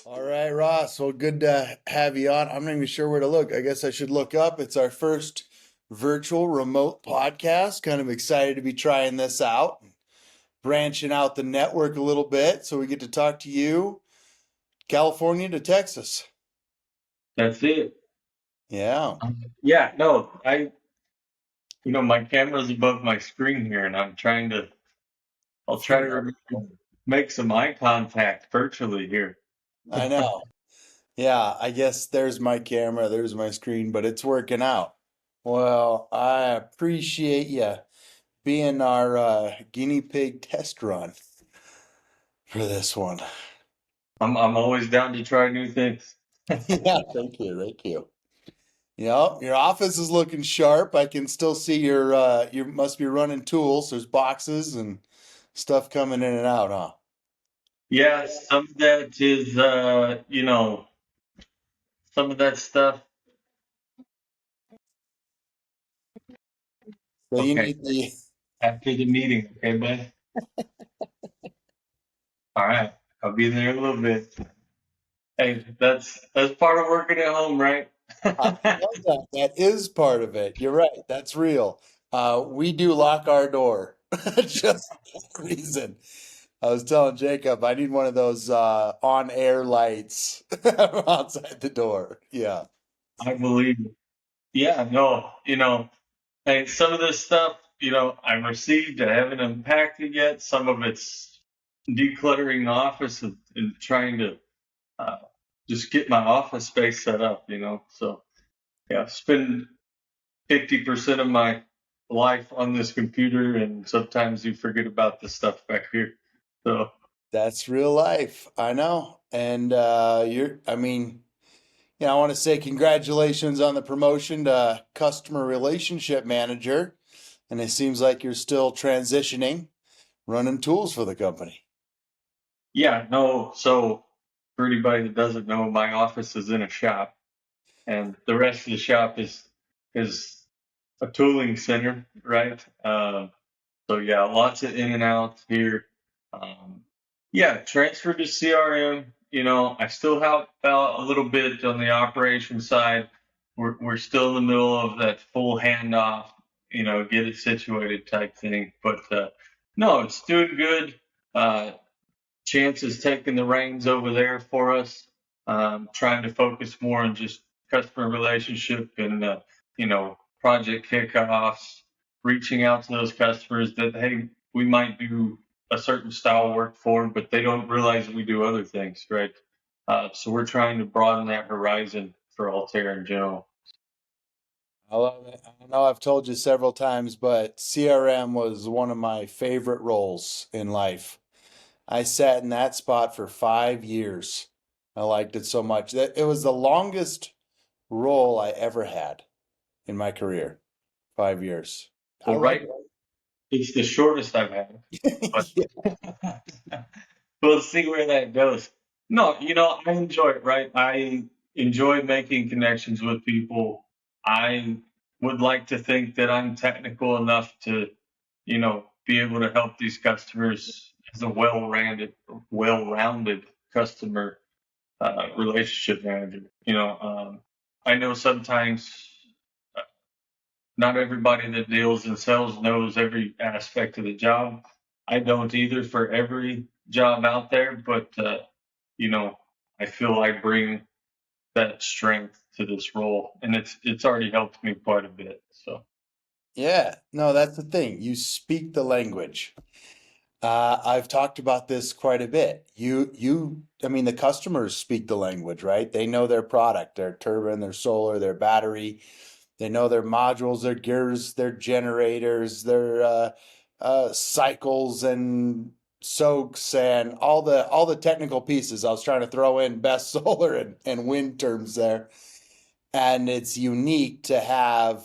All right, Ross. Well, good to have you on. I'm not even sure where to look. I guess I should look up. It's our first virtual remote podcast. Kind of excited to be trying this out, branching out the network a little bit so we get to talk to you, California to Texas. That's it. Yeah. Yeah, no, my camera's above my screen here, and I'll try to make some eye contact virtually here. I know. Yeah, I guess there's my camera, there's my screen, but it's working out. Well, I appreciate you being our guinea pig test run for this one. I'm always down to try new things. Yeah, thank you, thank you. Yeah, your office is looking sharp. I can still see you must be running tools. There's boxes and stuff coming in and out, huh? Yeah, some of that is, some of that stuff. So you Okay, need the after the meeting, okay, bud? All right, I'll be there in a little bit. Hey, that's part of working at home, right? I know that. That is part of it. You're right. That's real. We do lock our door just for that reason. I was telling Jacob I need one of those on-air lights outside the door. Yeah. I believe it. Yeah, no, and some of this stuff, I've received, I haven't unpacked it yet. Some of it's decluttering the office and trying to uh, just get my office space set up, So, yeah, spend 50% of my life on this computer, and sometimes you forget about the stuff back here. So, That's real life. I know. And I want to say congratulations on the promotion to customer relationship manager. And it seems like you're still transitioning, running tools for the company. yeah, no. So, for anybody that doesn't know, my office is in a shop, and the rest of the shop is a tooling center, right? So yeah, lots of in and outs here. Um, yeah, transferred to CRM. I still help out a little bit on the operation side. We're still in the middle of that full handoff, get it situated type thing. But no, it's doing good. Uh, Chance is taking the reins over there for us, trying to focus more on just customer relationship and project kickoffs, reaching out to those customers that hey, we might do a certain style of work for, but they don't realize we do other things, right? So we're trying to broaden that horizon for Altair in general. I love it. I know I've told you several times, but CRM was one of my favorite roles in life. I sat in that spot for 5 years. I liked it so much that it was the longest role I ever had in my career. 5 years. I Well, love right, it's the shortest I've had, but it. we'll see where that goes. No, I enjoy it, right? I enjoy making connections with people. I would like to think that I'm technical enough to, be able to help these customers as a well-rounded customer relationship manager. I know sometimes not everybody that deals in sales knows every aspect of the job. I don't either for every job out there, but you know, I feel I bring that strength to this role, and it's already helped me quite a bit. So Yeah, no, that's the thing. You speak the language. I've talked about this quite a bit. I mean, the customers speak the language, right? They know their product, their turbine, their solar, their battery. They know their modules, their gears, their generators, their cycles and soaks and all the technical pieces. I was trying to throw in best solar and wind terms there. And it's unique to have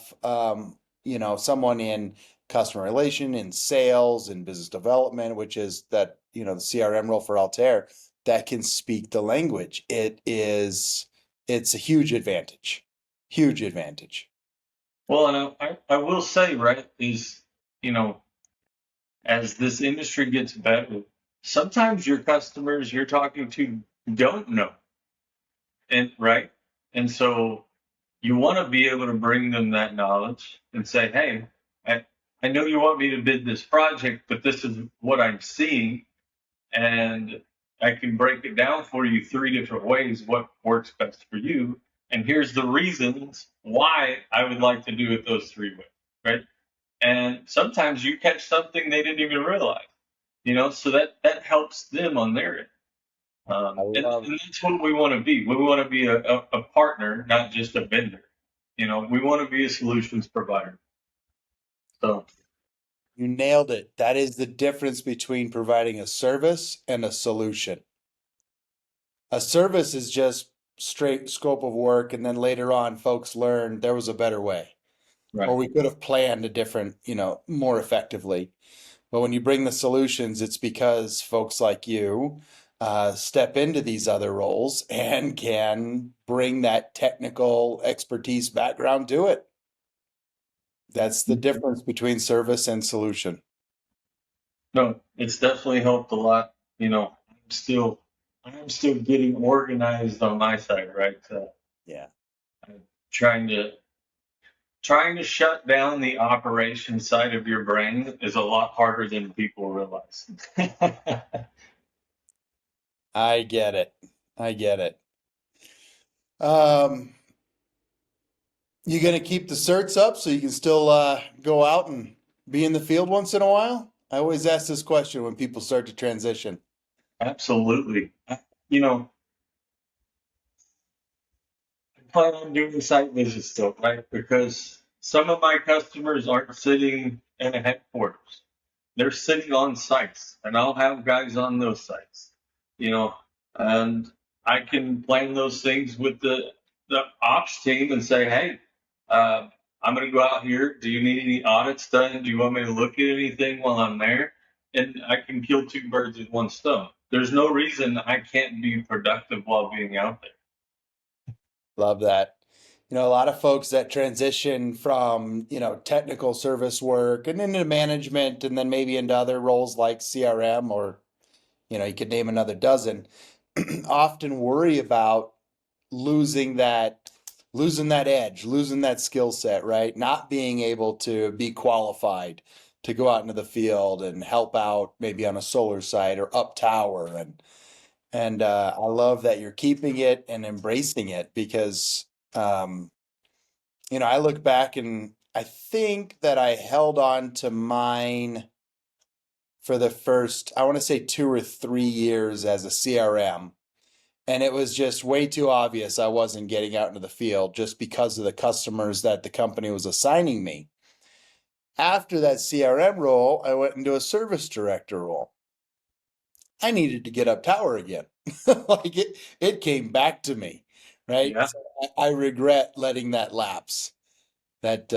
someone in customer relation, in sales, in business development, which is the CRM role for Altair, that can speak the language. It's a huge advantage. Huge advantage. well, and I will say, right, is you know, as this industry gets better, sometimes your customers you're talking to don't know, and right, and so you want to be able to bring them that knowledge and say, hey, I, I know you want me to bid this project, but this is what I'm seeing, and I can break it down for you three different ways what works best for you. And here's the reasons why I would like to do it those three ways, right? And sometimes you catch something they didn't even realize, so that helps them on their end. I And love that's what we want to be. We want to be a partner, not just a vendor. We want to be a solutions provider. So, You nailed it. That is the difference between providing a service and a solution. A service is just straight scope of work, and then later on, folks learn there was a better way, or right. we could have planned a different, more effectively. But when you bring the solutions, it's because folks like you step into these other roles and can bring that technical expertise background to it. That's the difference between service and solution. No, it's definitely helped a lot. I'm still getting organized on my side, right? Yeah. I'm trying to shut down the operation side of your brain is a lot harder than people realize. I get it. I get it. Um, you gonna keep the certs up so you can still go out and be in the field once in a while? I always ask this question when people start to transition. Absolutely. You know, I plan on doing site visits still, right? Because some of my customers aren't sitting in a headquarters. They're sitting on sites, and I'll have guys on those sites, you know, and I can plan those things with the ops team and say, hey, uh, I'm going to go out here. Do you need any audits done? Do you want me to look at anything while I'm there? And I can kill two birds with one stone. There's no reason I can't be productive while being out there. Love that. A lot of folks that transition from, technical service work and into management and then maybe into other roles like CRM or, you could name another dozen, often worry about losing that losing that edge, losing that skill set, right? Not being able to be qualified to go out into the field and help out maybe on a solar site or up tower and I love that you're keeping it and embracing it because um, I look back and I think that I held on to mine for the first, I want to say 2 or 3 years as a CRM. And it was just way too obvious I wasn't getting out into the field just because of the customers that the company was assigning me. After that CRM role, I went into a service director role. I needed to get up tower again. Like it came back to me, right? Yeah. So I regret letting that lapse. That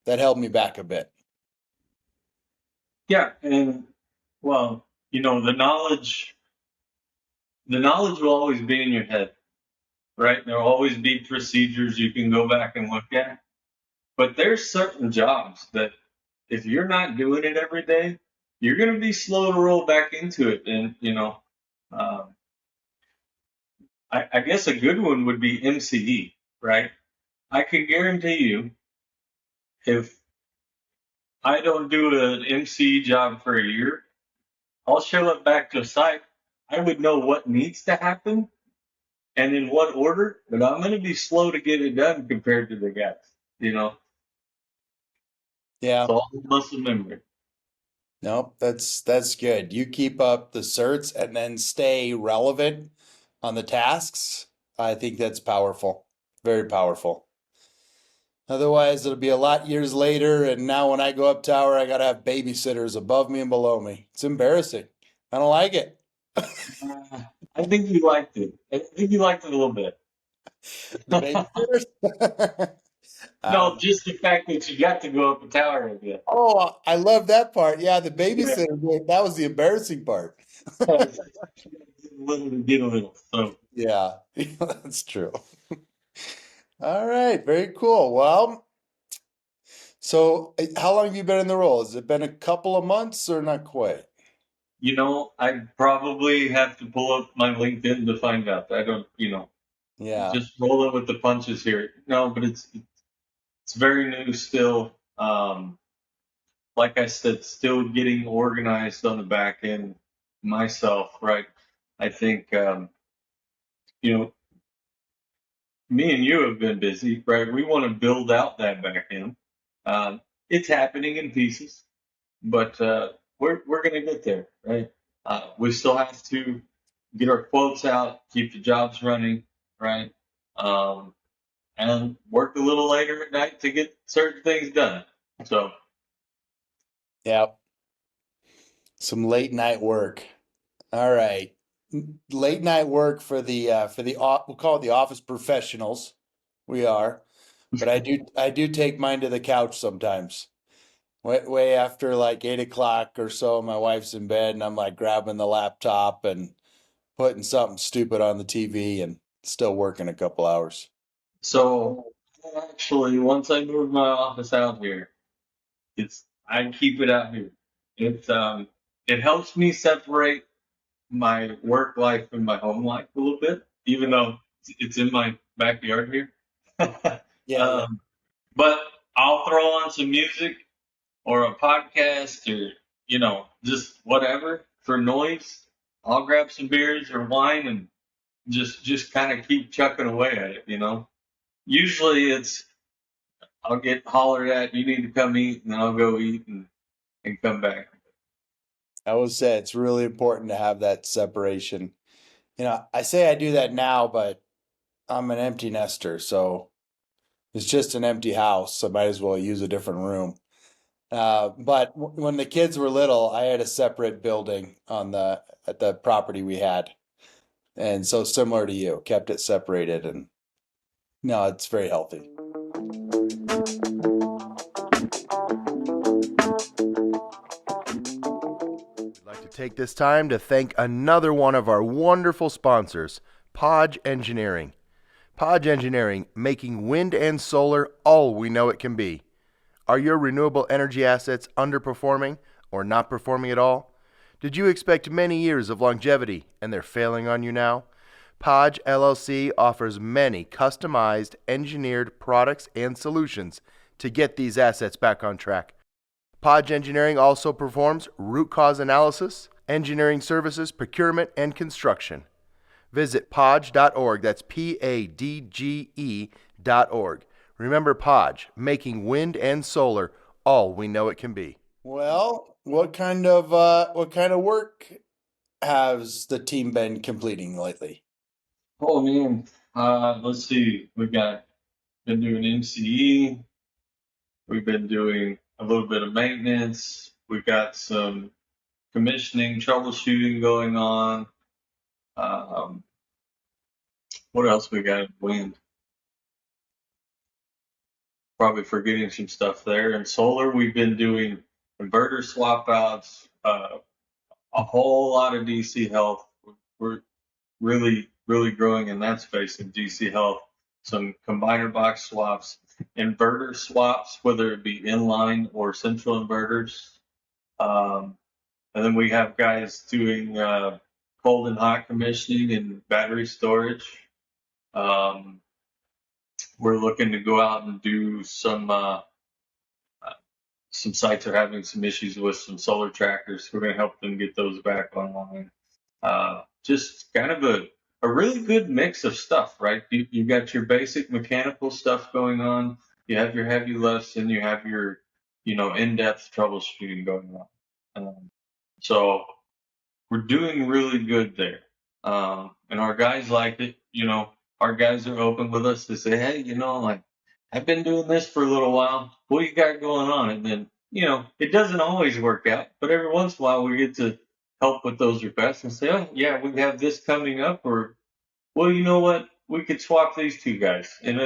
held me back a bit. Yeah. And well, the knowledge will always be in your head, right? There'll always be procedures you can go back and look at. But there's certain jobs that if you're not doing it every day, you're going to be slow to roll back into it. And, um, I guess a good one would be MCE, right? I can guarantee you if I don't do an MCE job for a year, I'll show up back to a site. I would know what needs to happen and in what order, but I'm going to be slow to get it done compared to the guys, you know? Yeah. So all muscle memory. No, that's good. You keep up the certs and then stay relevant on the tasks. I think that's powerful. Very powerful. Otherwise, it'll be a lot years later, and now when I go up tower, I gotta have babysitters above me and below me. It's embarrassing. I don't like it. Uh, I think you liked it. I think you liked it a little bit. The babysitters? No, Um, just the fact that you got to go up a tower again. oh, I love that part. Yeah, the Yeah, babysitter, that was the embarrassing part. yes. Get a little to get a little. So Yeah, that's true. All right, very cool. Well, So, how long have you been in the role? Has it been a couple of months or not quite? I probably have to pull up my LinkedIn to find out. I don't, Yeah. just rolling with the punches here. No, but it's very new still. Like I said, still getting organized on the back end myself, right? I think, you know, me and you have been busy, right? We want to build out that back end. It's happening in pieces, but we're going to get there, right? We still have to get our quotes out, keep the jobs running, right? Um, and work a little later at night to get certain things done. So, Yeah. Some late night work. All right. Late night work for the we'll call it the office professionals. We are. But I do take mine to the couch sometimes. Way after like 8 o'clock or so, my wife's in bed and I'm like grabbing the laptop and putting something stupid on the TV and still working a couple hours. so actually, once I move my office out here, I keep it out here. It helps me separate my work life and my home life a little bit, even though it's in my backyard here. Yeah, yeah. um, but I'll throw on some music or a podcast or just whatever for noise. I'll grab some beers or wine and just kind of keep chucking away at it. Usually it's I'll get hollered at, you need to come eat, and then I'll go eat and come back. I will say it's really important to have that separation. I say I do that now, but I'm an empty nester, so it's just an empty house. So I might as well use a different room. But when the kids were little, I had a separate building on the at the property we had, and so similar to you, kept it separated, and no, it's very healthy. We'd like to take this time to thank another one of our wonderful sponsors, Podge Engineering. Podge Engineering, making wind and solar all we know it can be. Are your renewable energy assets underperforming or not performing at all? Did you expect many years of longevity and they're failing on you now? Podge LLC offers many customized, engineered products and solutions to get these assets back on track. Podge Engineering also performs root cause analysis, engineering services, procurement, and construction. Visit podge.org. That's PADGE.org. Remember Podge, making wind and solar all we know it can be. Well, what kind of work has the team been completing lately? Oh man, let's see. Been doing MCE. We've been doing a little bit of maintenance. We've got some commissioning, troubleshooting going on. Um, what else we got in wind? Probably forgetting some stuff there. In solar, we've been doing inverter swap outs, a whole lot of DC health. We're really, really growing in that space in DC health. Some combiner box swaps, inverter swaps, whether it be inline or central inverters. Um, and then we have guys doing cold and hot commissioning and battery storage. Um, we're looking to go out and do some sites are having some issues with some solar trackers. We're going to help them get those back online. Just kind of a really good mix of stuff, right? You got your basic mechanical stuff going on. You have your heavy lifts, and you have your, in-depth troubleshooting going on. So we're doing really good there. And our guys like it. Our guys are open with us to say, hey, like I've been doing this for a little while. What you got going on? And then, it doesn't always work out, but every once in a while we get to help with those requests and say, oh, yeah, we have this coming up, or, well, you know what? We could swap these two guys, and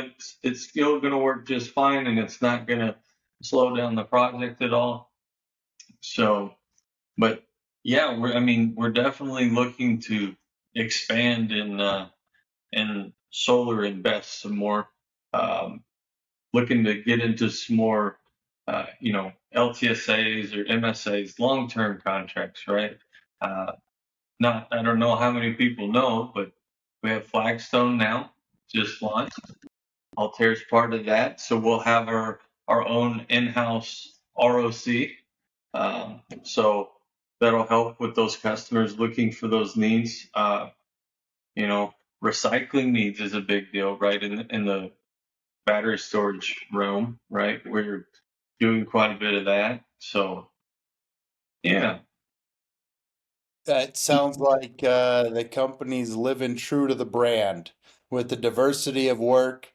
it's still going to work just fine, and it's not going to slow down the project at all. So, but yeah, we're definitely looking to expand in solar and BESS some more. Um, Looking to get into some more LTSAs or MSAs, long-term contracts, right? Uh, Not, I don't know how many people know, but we have Flagstone now, just launched. Altair's part of that, so we'll have our own in-house ROC. So that'll help with those customers looking for those needs. You know, recycling needs is a big deal, right? In the battery storage realm, right? We're doing quite a bit of that. So yeah, It sounds like the company's living true to the brand with the diversity of work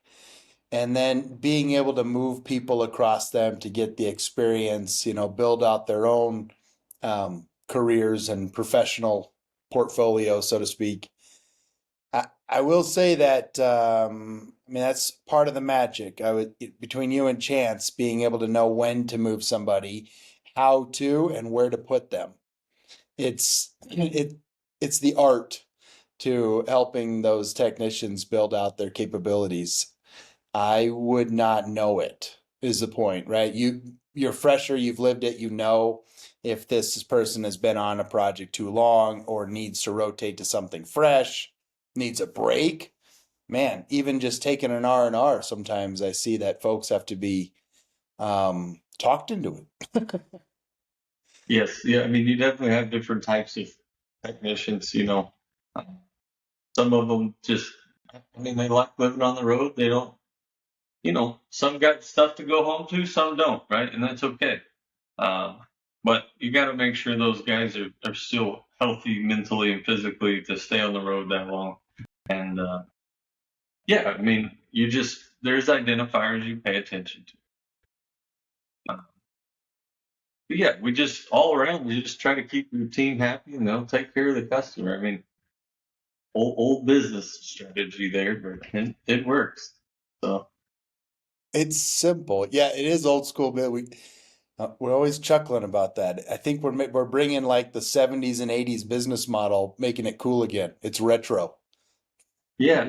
and then being able to move people across them to get the experience, build out their own careers and professional portfolio, so to speak. I will say that I mean that's part of the magic. Between you and Chance being able to know when to move somebody, how to, and where to put them. It's the art to helping those technicians build out their capabilities. I would not know it, is the point, right? You're fresher, you've lived it, you know if this person has been on a project too long or needs to rotate to something fresh, needs a break. Man, even just taking an R&R, sometimes I see that folks have to be talked into it. yes, yeah. I mean, you definitely have different types of technicians. Um, some of them just, I mean, they like living on the road. They don't, some got stuff to go home to, some don't, right? And that's okay. Um, but you got to make sure those guys are still healthy mentally and physically to stay on the road that long. And yeah, I mean, there's identifiers you pay attention to. But yeah, we just all around, we just try to keep your team happy and they'll take care of the customer. I mean, old business strategy there, but it works. So It's simple. Yeah, it is old school, but we're always chuckling about that. I think we're bringing like the 70s and 80s business model, making it cool again. It's retro.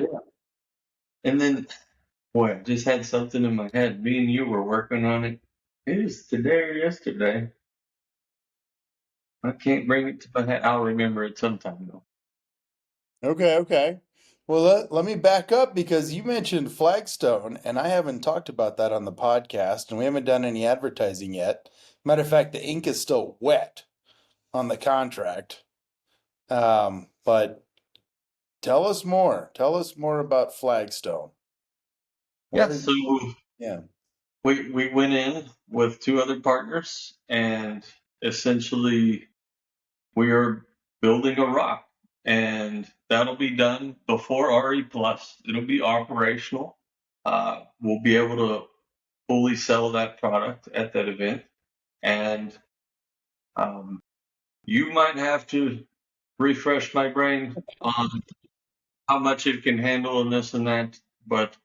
yeah, and then boy, I just had something in my head. Me and you were working on it. It was today or yesterday. I can't bring it to my head. I'll remember it sometime though. Okay, okay. Well, let me back up because you mentioned Flagstone, and I haven't talked about that on the podcast, and we haven't done any advertising yet. Matter of fact, the ink is still wet on the contract. But tell us more. Tell us more about Flagstone. Yeah, What is, so yeah. we went in with two other partners and essentially we are building a rock and that'll be done before RE plus. It'll be operational. We'll be able to fully sell that product at that event. And um, you might have to refresh my brain on how much it can handle and this and that. But,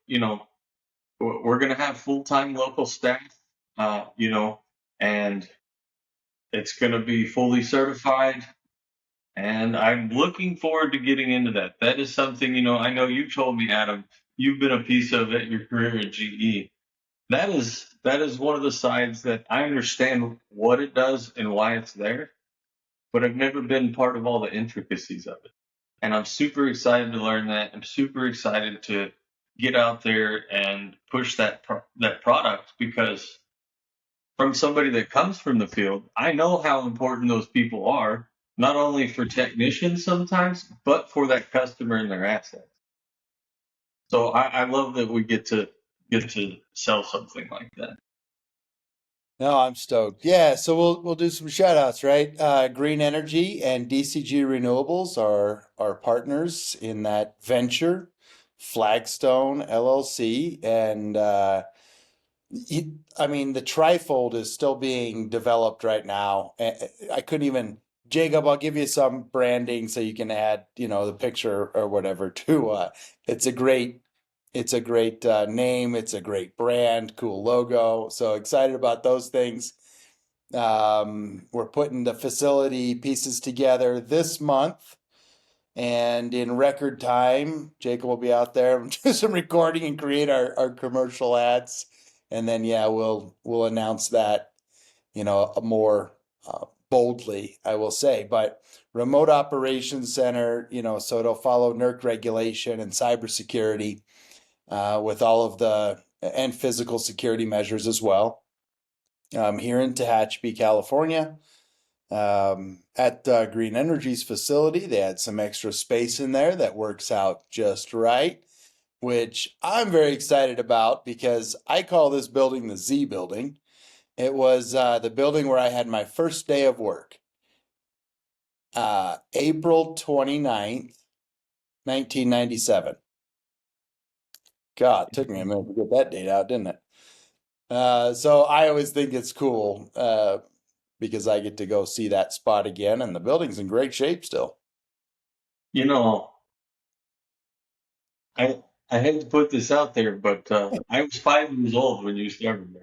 we're going to have full-time local staff, and it's going to be fully certified. And I'm looking forward to getting into that. That is something, I know you told me, Adam, you've been a piece of it, your career at GE. That is one of the sides that I understand what it does and why it's there, but I've never been part of all the intricacies of it. And I'm super excited to learn that. I'm super excited to get out there and push that product because from somebody that comes from the field, I know how important those people are, not only for technicians sometimes, but for that customer and their assets. So I love that we get to sell something like that. No, I'm stoked. Yeah, so we'll do some shout outs, right? Green Energy and DCG Renewables are our partners in that venture. Flagstone LLC and I mean, the trifold is still being developed right now. I couldn't even, Jacob, I'll give you some branding so you can add, the picture or whatever to it's a great it's a great name, it's a great brand, cool logo. So excited about those things. We're putting the facility pieces together this month. And in record time, Jacob will be out there do some recording and create our commercial ads and then yeah, we'll announce that, more boldly, I will say. But remote operations center, so it'll follow NERC regulation and cybersecurity with all of the and physical security measures as well. Here in Tehachapi, California, at Green Energy's facility, they had some extra space in there that works out just right, which I'm very excited about because I call this building the Z building. It was the building where I had my first day of work, April 29th, 1997. God, it took me a minute to get that date out, didn't it? So I always think it's cool because I get to go see that spot again, and the building's in great shape still. You know, I I hate to put this out there, but I was 5 years old when you started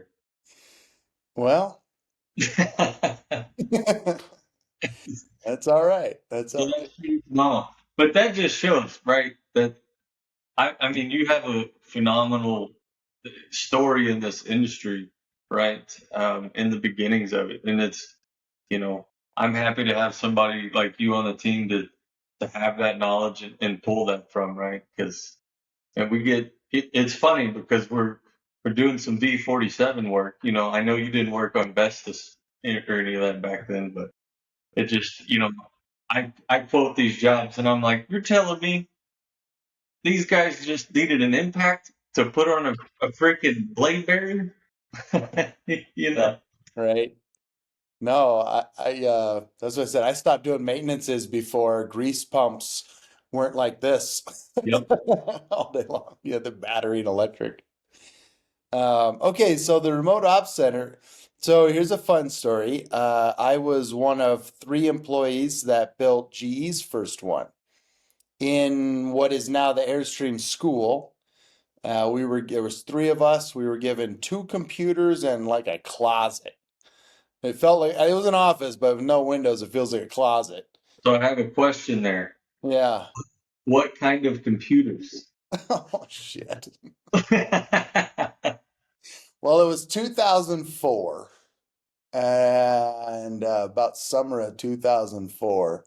Well, there. that's all right. That's So all right. that's huge. No, but that just shows, right? That I mean, you have a phenomenal story in this industry, right? In the beginnings of it, and it's, you know, I'm happy to have somebody like you on the team to have that knowledge and pull that from, right? Because and we get it's funny because we're doing some V47 work. You know, I know you didn't work on Vestas or any of that back then, but it just, I quote these jobs and I'm like, you're telling me these guys just needed an impact to put on a freaking blade bearing? you know? Right. No, that's what I said. I stopped doing maintenances before grease pumps weren't like this Yep. all day long. Yeah, the battery and electric. Okay, so the remote ops center. So here's a fun story. I was one of three employees that built GE's first one in what is now the Airstream School. There was three of us. We were given two computers and like a closet. It felt like it was an office, but with no windows, it feels like a closet. So I have a question there. Yeah. What kind of computers? Oh shit. Well, it was 2004 and about summer of 2004.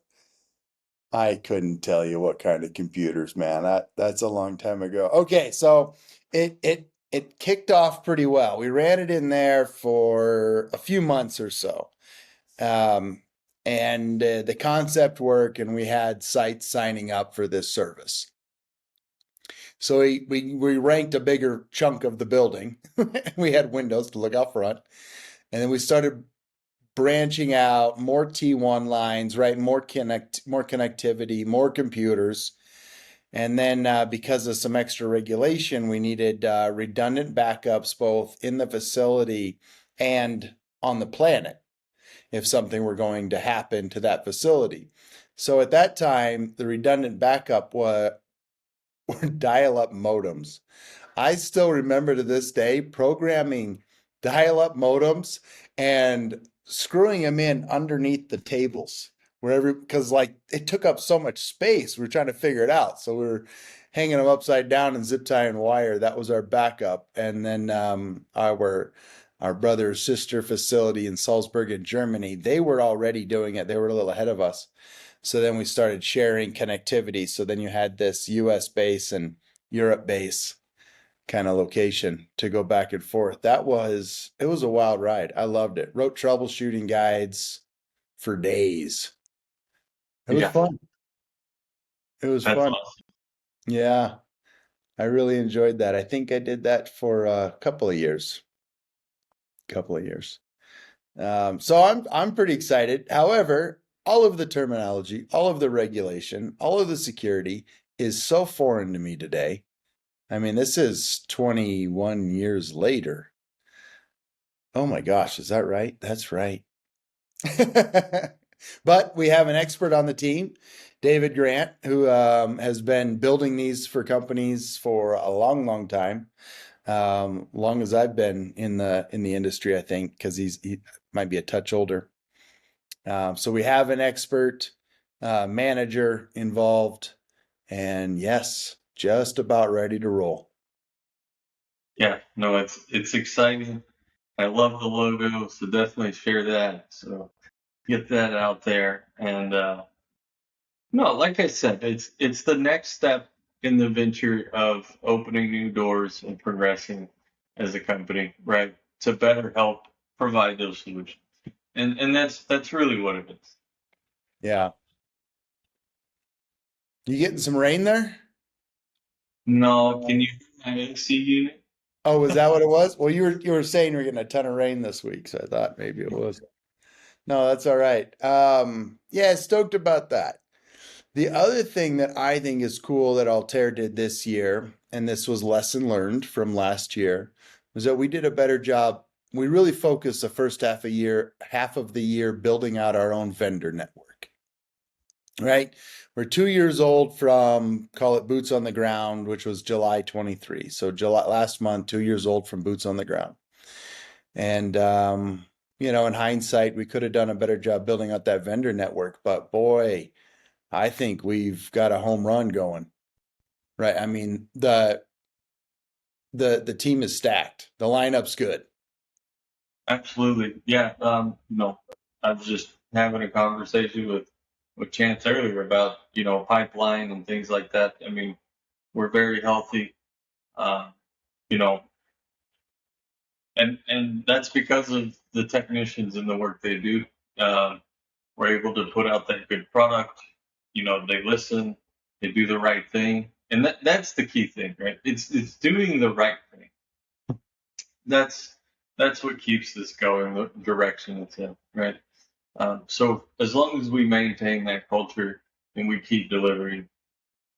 I couldn't tell you what kind of computers, man. That's a long time ago. Okay, so it kicked off pretty well. We ran it in there for a few months or so. Um, and the concept worked, and we had sites signing up for this service. So we ranked a bigger chunk of the building. We had windows to look out front, and then we started branching out more T1 lines, right? More connectivity, more computers. And then because of some extra regulation, we needed redundant backups both in the facility and on the planet if something were going to happen to that facility. So at that time, the redundant backup were dial-up modems. I still remember to this day programming dial-up modems and screwing them in underneath the tables wherever, because like it took up so much space. We were trying to figure it out. So we were hanging them upside down and zip tying wire. That was our backup. And then our brother sister facility in Salzburg in Germany, they were already doing it. They were a little ahead of us. So then we started sharing connectivity. So then you had this US base and Europe base kind of location to go back and forth. It was a wild ride. I loved it. Wrote troubleshooting guides for days. It was Yeah, fun. It was that's fun. awesome. Yeah, I really enjoyed that. I think I did that for a couple of years. Couple of years. So I'm pretty excited. However, all of the terminology, all of the regulation, all of the security is so foreign to me today. I mean, this is 21 years later. Oh my gosh, is that right? That's right. But we have an expert on the team, David Grant, who has been building these for companies for a long, long time. Long as I've been in the industry, I think, because he might be a touch older. So we have an expert manager involved, and yes, just about ready to roll. Yeah, no, it's exciting. I love the logo, so definitely share that. So get that out there. And no, like I said, it's the next step in the venture of opening new doors and progressing as a company, right? To better help provide those solutions. And that's really what it is. Yeah. You getting some rain there? No, can you hear my AC unit? Oh, was that what it was? Well, you were saying you're getting a ton of rain this week, so I thought maybe it was. No, that's all right. Yeah, stoked about that. The other thing that I think is cool that Altair did this year, and this was lesson learned from last year, was that we did a better job. We really focused the first half of the year building out our own vendor network, right? We're 2 years old from, call it boots on the ground, which was July 23. So July last month, 2 years old from boots on the ground. And in hindsight, we could have done a better job building out that vendor network. But boy, I think we've got a home run going. Right. I mean, the team is stacked. The lineup's good. Absolutely. Yeah. No, I was just having a conversation with Chance earlier about, pipeline and things like that. I mean, we're very healthy. Uh, you know, and that's because of the technicians and the work they do. We're able to put out that good product. They listen, they do the right thing, and that's the key thing, right? It's doing the right thing. That's that's what keeps this going the direction it's in, right? So as long as we maintain that culture and we keep delivering,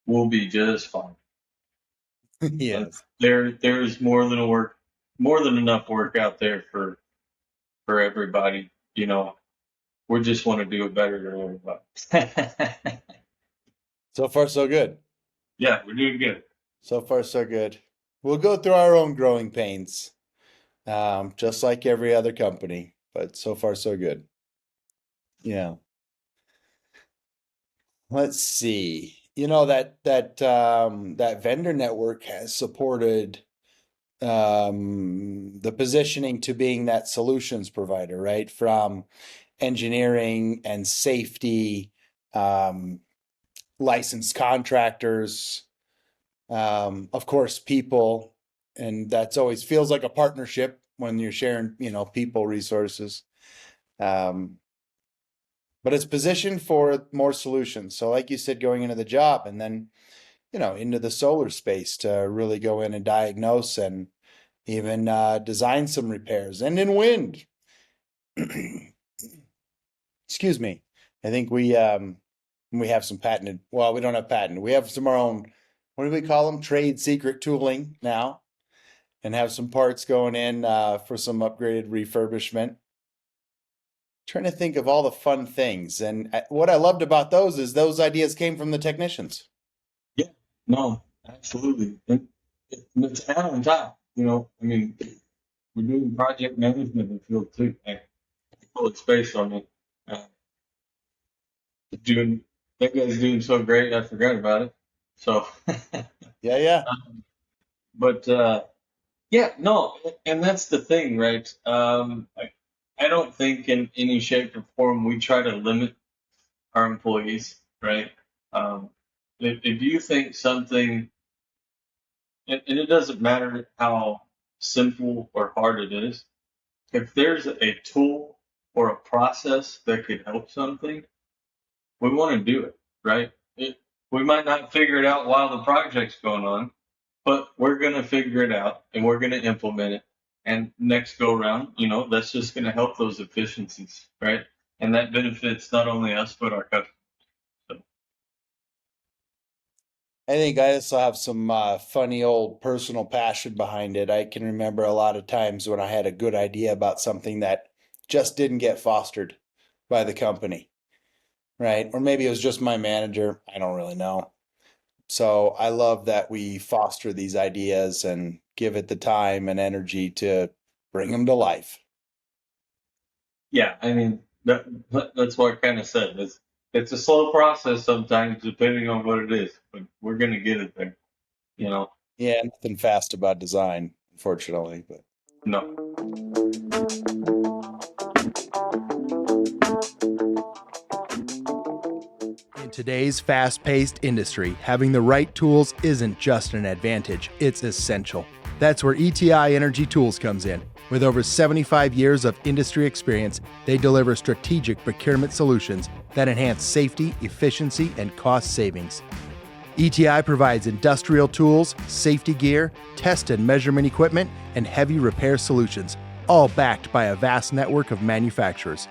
we'll be just fine. Yes. There's more than enough work out there for everybody. We just want to do it better than everybody. So far, so good. Yeah, we're doing good. So far, so good. We'll go through our own growing pains, just like every other company, but so far, so good. Yeah. Let's see. That vendor network has supported the positioning to being that solutions provider, right? From engineering and safety, um, licensed contractors, of course, people, and that's always feels like a partnership when you're sharing, people resources. Um, but it's positioned for more solutions. So, like you said, going into the job and then, into the solar space to really go in and diagnose and even design some repairs. And in wind, excuse me, I think we have some patented. Well, we don't have patented. We have some of our own. What do we call them? Trade secret tooling now, and have some parts going in for some upgraded refurbishment. Trying to think of all the fun things, and what I loved about those is those ideas came from the technicians. Yeah, no, absolutely. And it's add on top. I mean, we're doing project management in the field too. I full space on it. Uh, doing that guy's doing so great, I forgot about it. So, Yeah, yeah. but yeah, no, and that's the thing, right? I don't think in any shape or form we try to limit our employees, right? Um, if you think something, and it doesn't matter how simple or hard it is, if there's a tool or a process that could help something, we want to do it, right? We might not figure it out while the project's going on, but we're going to figure it out and we're going to implement it. And next go around, that's just going to help those efficiencies, right? And that benefits not only us, but our customers. So, I think I also have some funny old personal passion behind it. I can remember a lot of times when I had a good idea about something that just didn't get fostered by the company, right? Or maybe it was just my manager. I don't really know. So I love that we foster these ideas and give it the time and energy to bring them to life. yeah, I mean, that's what I kind of said. It's a slow process sometimes, depending on what it is, but we're going to get it there, you know? Yeah, nothing fast about design. fortunately, but No. In today's fast-paced industry, having the right tools isn't just an advantage, it's essential. That's where ETI Energy Tools comes in. With over 75 years of industry experience, they deliver strategic procurement solutions that enhance safety, efficiency, and cost savings. ETI provides industrial tools, safety gear, test and measurement equipment, and heavy repair solutions, all backed by a vast network of manufacturers.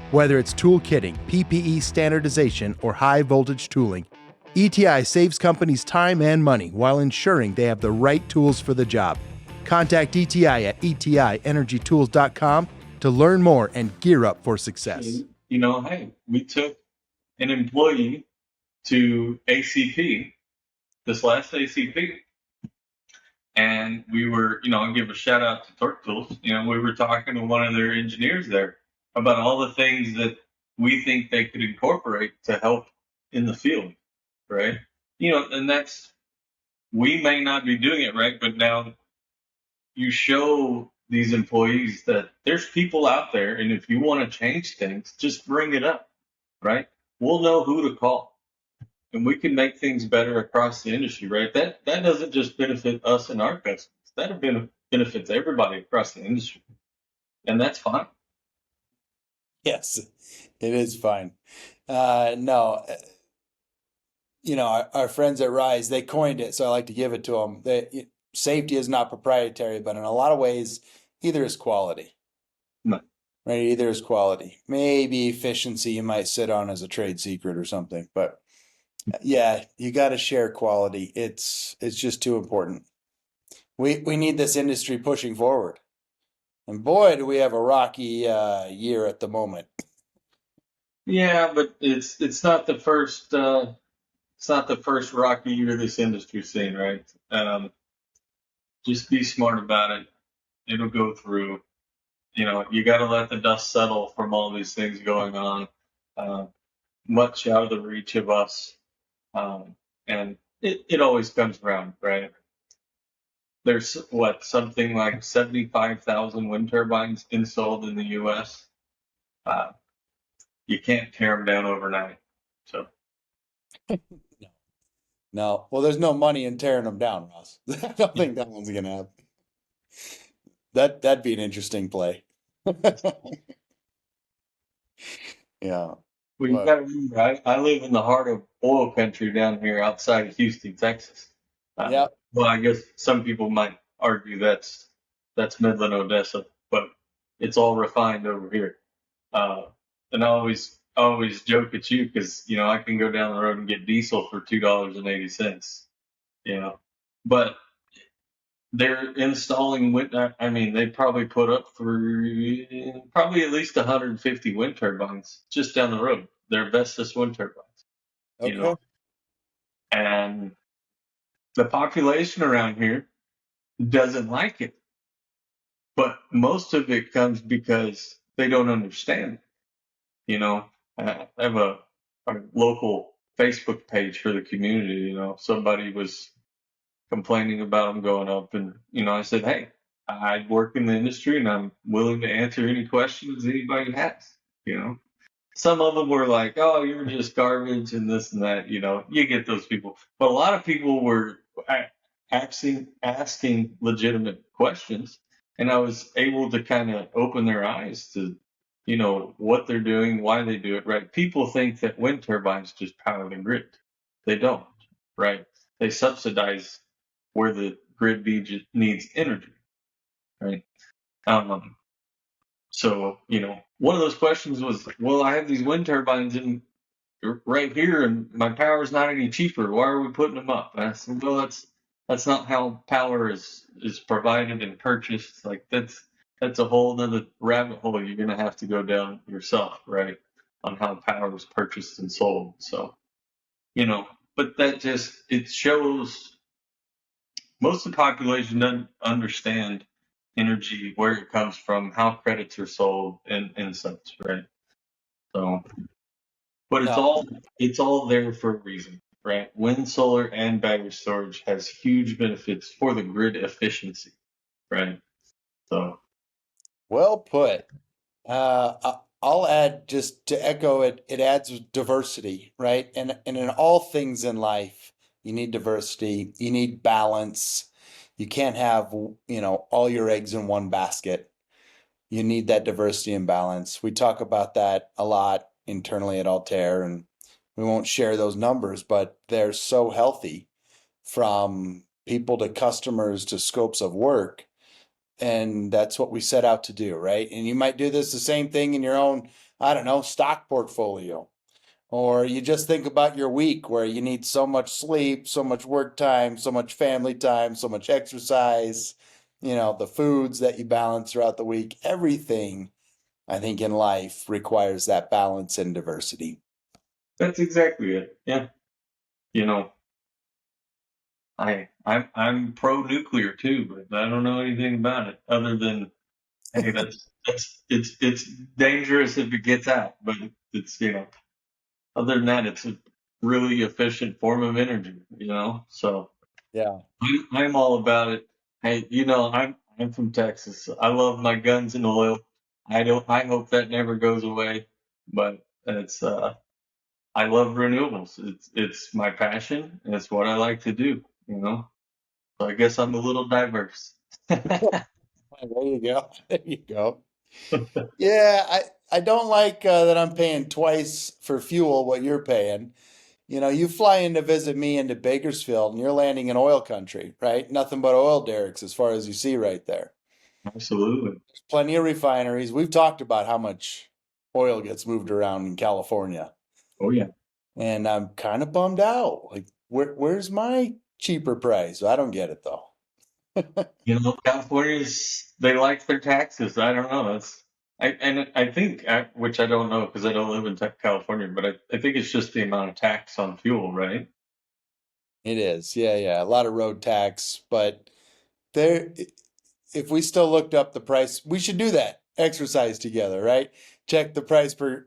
Whether it's tool kitting, PPE standardization, or high voltage tooling, ETI saves companies time and money while ensuring they have the right tools for the job. Contact ETI at etienergytools.com to learn more and gear up for success. Hey, we took an employee to ACP, this last ACP, and we were, I'll give a shout out to Torque Tools. We were talking to one of their engineers there about all the things that we think they could incorporate to help in the field, right? And we may not be doing it right, but now you show these employees that there's people out there, and if you want to change things, just bring it up, right? We'll know who to call, and we can make things better across the industry, right? That doesn't just benefit us and our customers. That benefits everybody across the industry, and that's fine. yes, it is fine. No, our friends at Rise, they coined it, so I like to give it to them. Safety is not proprietary, but in a lot of ways, either is quality. No. Right? Either is quality. Maybe efficiency you might sit on as a trade secret or something, but yeah, you got to share quality. It's just too important. We need this industry pushing forward, and boy, do we have a rocky year at the moment. Yeah, but it's not the first rocky year this industry's seen, right? Just be smart about it. It'll go through. You got to let the dust settle from all these things going on, much out of the reach of us. And it always comes around, right? There's something like 75,000 wind turbines installed in the U.S. You can't tear them down overnight. So No. Well, there's no money in tearing them down, Ross. I don't think that one's gonna happen. That'd be an interesting play. Yeah. well, you got to remember, I live in the heart of oil country down here outside of Houston, Texas. Yeah. Well, I guess some people might argue that's Midland, Odessa, but it's all refined over here. And I always joke at you because I can go down the road and get diesel for $2.80. But they're installing wind. I mean, they probably put up for probably at least 150 wind turbines just down the road. They're Vestas wind turbines. Okay. And the population around here doesn't like it. But most of it comes because they don't understand. I have a local Facebook page for the community. Somebody was complaining about them going up, and I said, hey, I work in the industry and I'm willing to answer any questions anybody has. Some of them were like, oh, you're just garbage and this and that. You get those people, but a lot of people were asking legitimate questions, and I was able to kind of open their eyes to what they're doing, why they do it, right? People think that wind turbines just power the grid. They don't, right? They subsidize where the grid needs energy, right? So, one of those questions was, well, I have these wind turbines right here and my power's not any cheaper. Why are we putting them up? And I said, well, that's not how power is provided and purchased. Like that's a whole nother rabbit hole you're going to have to go down yourself, right? On how power is purchased and sold. So, but it shows most of the population doesn't understand energy, where it comes from, how credits are sold, and such, right? So, but it's all there for a reason, right? Wind, solar, and battery storage has huge benefits for the grid efficiency. right? So Well put. I'll add just to echo it, it adds diversity, right? And in all things in life, you need diversity, you need balance. You can't have, all your eggs in one basket. You need that diversity and balance. We talk about that a lot internally at Altair, and we won't share those numbers, but they're so healthy from people to customers to scopes of work. And that's what we set out to do, right? And you might do this the same thing in your own, I don't know, stock portfolio. Or you just think about your week where you need so much sleep, so much work time, so much family time, so much exercise, the foods that you balance throughout the week. Everything, I think, in life requires that balance and diversity. that's exactly it. Yeah. You know, I'm pro nuclear too, but I don't know anything about it other than, hey, it's dangerous if it gets out, but it's, other than that, it's a really efficient form of energy, So Yeah. I'm all about it. Hey, I'm from Texas. I love my guns and oil. I hope that never goes away, but I love renewables. It's my passion and it's what I like to do. So I guess I'm a little diverse. There you go. There you go. Yeah, I don't like that I'm paying twice for fuel what you're paying. You fly in to visit me into Bakersfield and you're landing in oil country, right? Nothing but oil derricks as far as you see right there. Absolutely. There's plenty of refineries. We've talked about how much oil gets moved around in California. Oh yeah. And I'm kind of bummed out. Like, where's my cheaper price? I don't get it though. Californians, they like their taxes. I don't know. I think, which I don't know because I don't live in California, but I think it's just the amount of tax on fuel, right? It is. Yeah, yeah. A lot of road tax, but there, if we still looked up the price, we should do that exercise together, right? Check the price per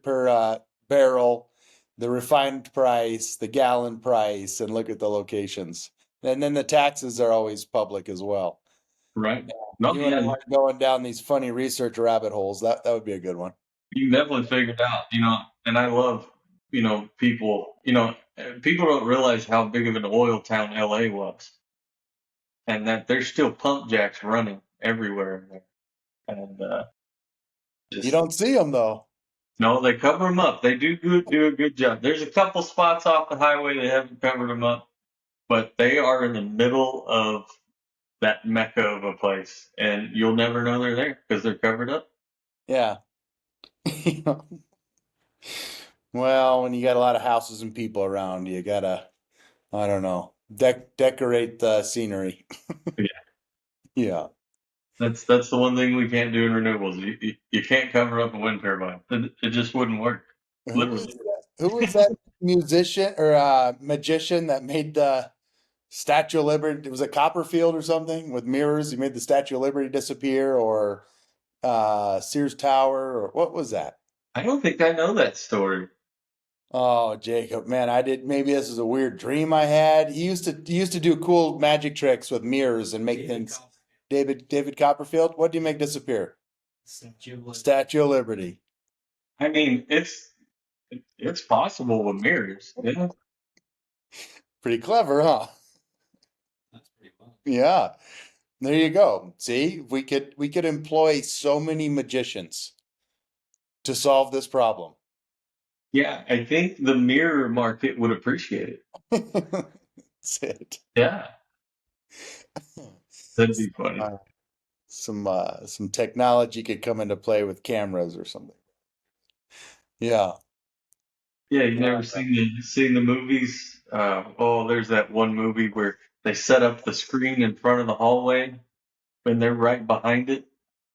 barrel, the refined price, the gallon price, and look at the locations. And then the taxes are always public as well. Right. No, You and I yeah, are going down these funny research rabbit holes. That would be a good one. you definitely figured out. And I love, people don't realize how big of an oil town LA was and that there's still pump jacks running everywhere in there. And, You just, don't see them though. no, they cover them up. They do a good job. There's a couple spots off the highway they haven't covered them up, but they are in the middle of that mecca of a place, and you'll never know they're there because they're covered up. Yeah. Well, when you got a lot of houses and people around, you gotta, I don't know, decorate the scenery. Yeah, Yeah. that's the one thing we can't do in renewables. You can't cover up a wind turbine. It just wouldn't work. Literally. Who was that musician or magician that made the Statue of Liberty? Was it Copperfield or something with mirrors? He made the Statue of Liberty disappear, or Sears Tower, or what was that? I don't think I know that story. Oh, Jacob, man, I did. Maybe this is a weird dream I had. He used to do cool magic tricks with mirrors and make things. David Copperfield. What do you make disappear? Statue of Liberty. I mean, it's possible with mirrors. Yeah. Pretty clever, huh? Yeah. There you go. See, we could employ so many magicians to solve this problem. Yeah, I think the mirror market would appreciate it. That's it. Yeah, that'd be funny. Uh, some technology could come into play with cameras or something. Yeah. Yeah, you've Yeah. never seen the movies. There's that one movie where they set up the screen in front of the hallway and they're right behind it,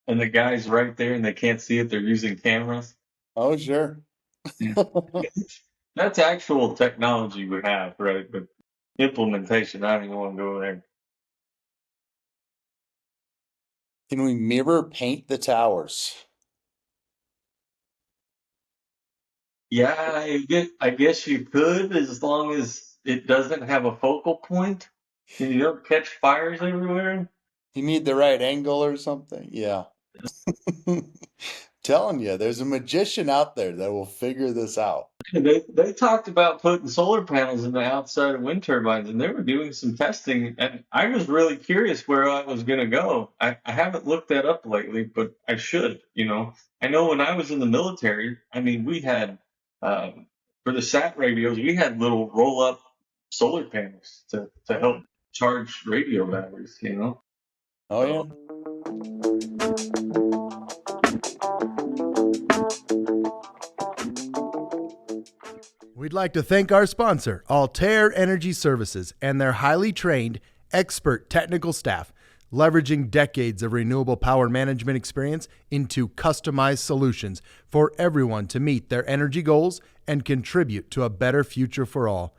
and the guy's right there and they can't see it. They're using cameras. Oh, sure. Yeah. That's actual technology we have, right? But implementation, I don't even want to go there. Can we mirror paint the towers? Yeah, I guess you could, as long as it doesn't have a focal point and you don't catch fires everywhere. You need the right angle or something. Yeah. Telling you, there's a magician out there that will figure this out. They talked about putting solar panels in the outside of wind turbines, and they were doing some testing. And I was really curious where I was going to go. I haven't looked that up lately, but I should. I know when I was in the military, I mean, we had for the sat radios, we had little roll up solar panels to help charge radio batteries. Oh, yeah. So We'd like to thank our sponsor, Altair Energy Services, and their highly trained, expert technical staff, leveraging decades of renewable power management experience into customized solutions for everyone to meet their energy goals and contribute to a better future for all.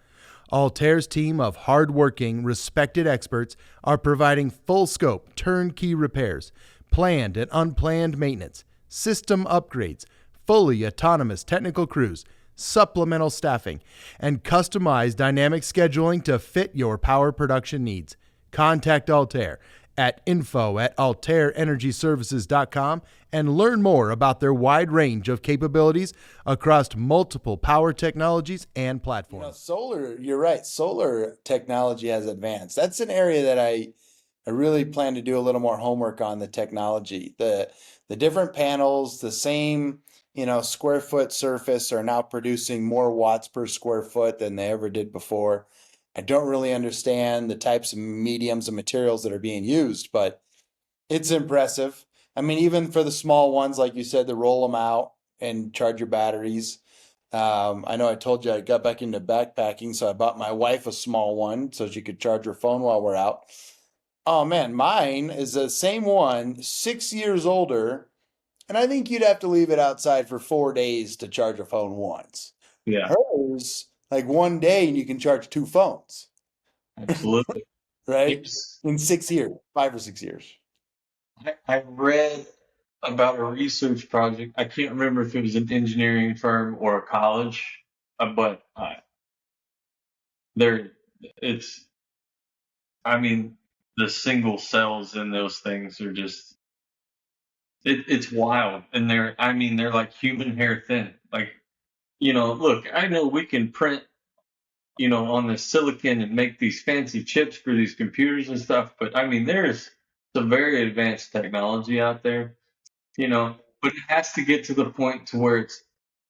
Altair's team of hardworking, respected experts are providing full-scope, turnkey repairs, planned and unplanned maintenance, system upgrades, fully autonomous technical crews, supplemental staffing, and customized dynamic scheduling to fit your power production needs. Contact Altair at info@altairenergyservices.com and learn more about their wide range of capabilities across multiple power technologies and platforms. Solar, you're right. Solar technology has advanced. That's an area that I really plan to do a little more homework on the technology. The different panels, the same, square foot surface are now producing more watts per square foot than they ever did before. I don't really understand the types of mediums and materials that are being used, but it's impressive. I mean, even for the small ones, like you said, to roll them out and charge your batteries. I know I told you I got back into backpacking, so I bought my wife a small one so she could charge her phone while we're out. Oh man, mine is the same one, 6 years older, and I think you'd have to leave it outside for 4 days to charge a phone once. yeah, Hers, like one day, and you can charge two phones, absolutely. right? It's In 6 years, 5 or 6 years. I read about a research project. I can't remember if it was an engineering firm or a college, but there, it's. I mean, the single cells in those things are just. It's wild, and they're like human hair thin. Like, look, I know we can print, on the silicon and make these fancy chips for these computers and stuff, but I mean, there's some very advanced technology out there but it has to get to the point to where it's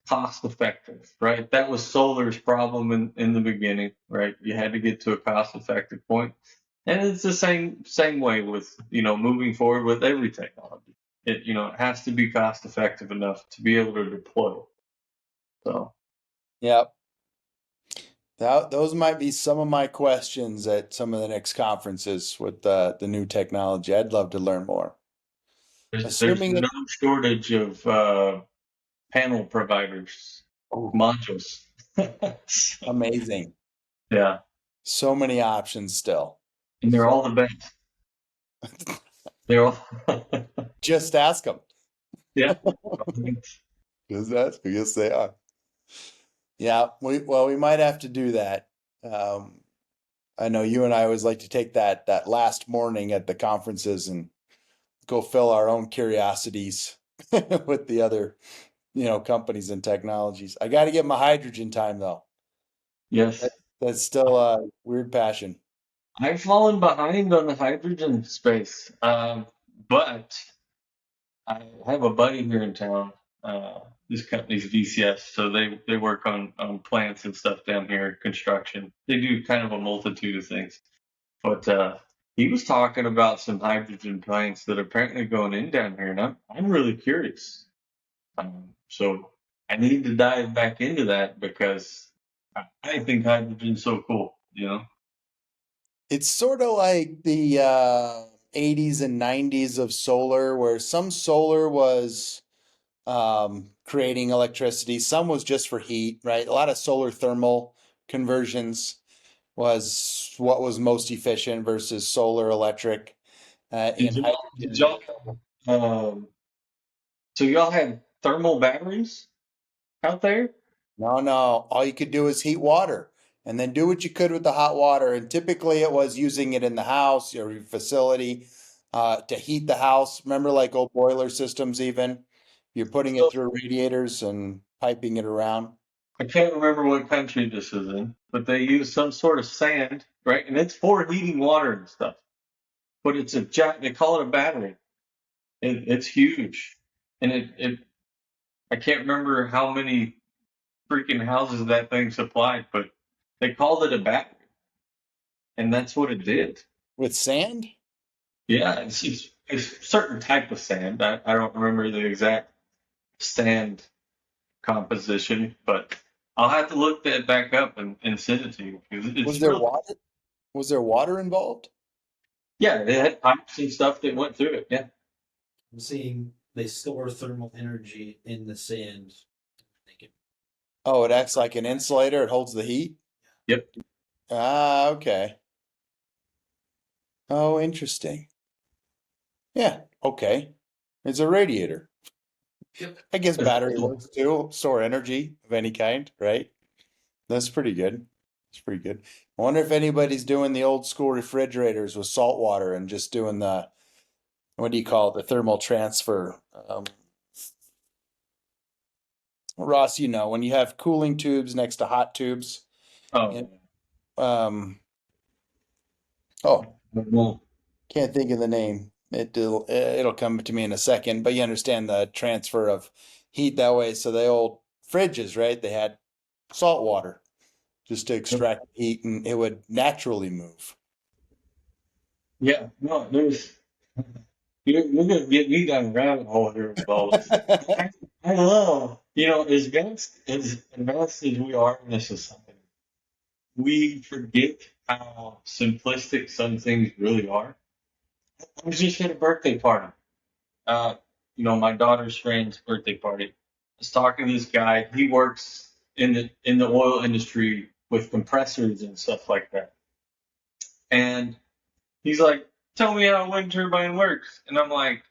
cost effective, right? That was solar's problem in the beginning, right? You had to get to a cost effective point. And it's the same way with, moving forward with every technology. It has to be cost effective enough to be able to deploy. So Yep. Those might be some of my questions at some of the next conferences with the new technology. I'd love to learn more. there's Assuming no shortage of panel providers, oh, modules. amazing. Yeah. So many options still. And they're all the best. They're all Just ask them. yeah. Just ask them. Yes, they are. Yeah, we might have to do that. I know you and I always like to take that last morning at the conferences and go fill our own curiosities with the other, companies and technologies. I got to get my hydrogen time though. Yes. That's still a weird passion. I've fallen behind on the hydrogen space, but I have a buddy here in town. This company's VCS, so they work on plants and stuff down here, construction. They do kind of a multitude of things. But he was talking about some hydrogen plants that are apparently going in down here, and I'm really curious. So I need to dive back into that because I think hydrogen's so cool. It's sort of like the 80s and 90s of solar, where some solar was creating electricity, some was just for heat, right? A lot of solar thermal conversions was what was most efficient versus solar electric. Did In did hydrogen, y'all so y'all had thermal batteries out there? no, all you could do is heat water and then do what you could with the hot water. And typically it was using it in the house or your facility. to heat the house. Remember, like old boiler systems, even you're putting it So through radiators and piping it around. I can't remember what country this is in, but they use some sort of sand, right? And it's for heating water and stuff. But it's a jack. They call it a battery. It's huge, and it. I can't remember how many freaking houses that thing supplied, but they called it a battery, and that's what it did. With sand? Yeah, it's a certain type of sand. I don't remember the exact sand composition, but I'll have to look that back up and send it to you because Was it's there real. water? Was there water involved? Yeah, it had pipes and stuff that went through it. Yeah, I'm seeing they store thermal energy in the sand. They can, Oh, it acts like an insulator. It holds the heat. yep. Ah, okay. Oh, interesting. Yeah, okay. It's a radiator. Yep. I guess battery works too. Store energy of any kind, right? That's pretty good. It's pretty good. I wonder if anybody's doing the old school refrigerators with salt water and just doing the, what do you call it, the thermal transfer. Ross, you know, when you have cooling tubes next to hot tubes, Oh, and, oh, well, can't think of the name. It'll come to me in a second, but you understand the transfer of heat that way. So the old fridges, right? They had salt water just to extract heat, and it would naturally move. yeah. No, there's. You're gonna get me down a rabbit hole here with all this. I love, as advanced as we are in this society, we forget how simplistic some things really are. I was just at a birthday party. Uh, my daughter's friend's birthday party. I was talking to this guy. He works in the oil industry with compressors and stuff like that. And he's like, "Tell me how a wind turbine works." And I'm like,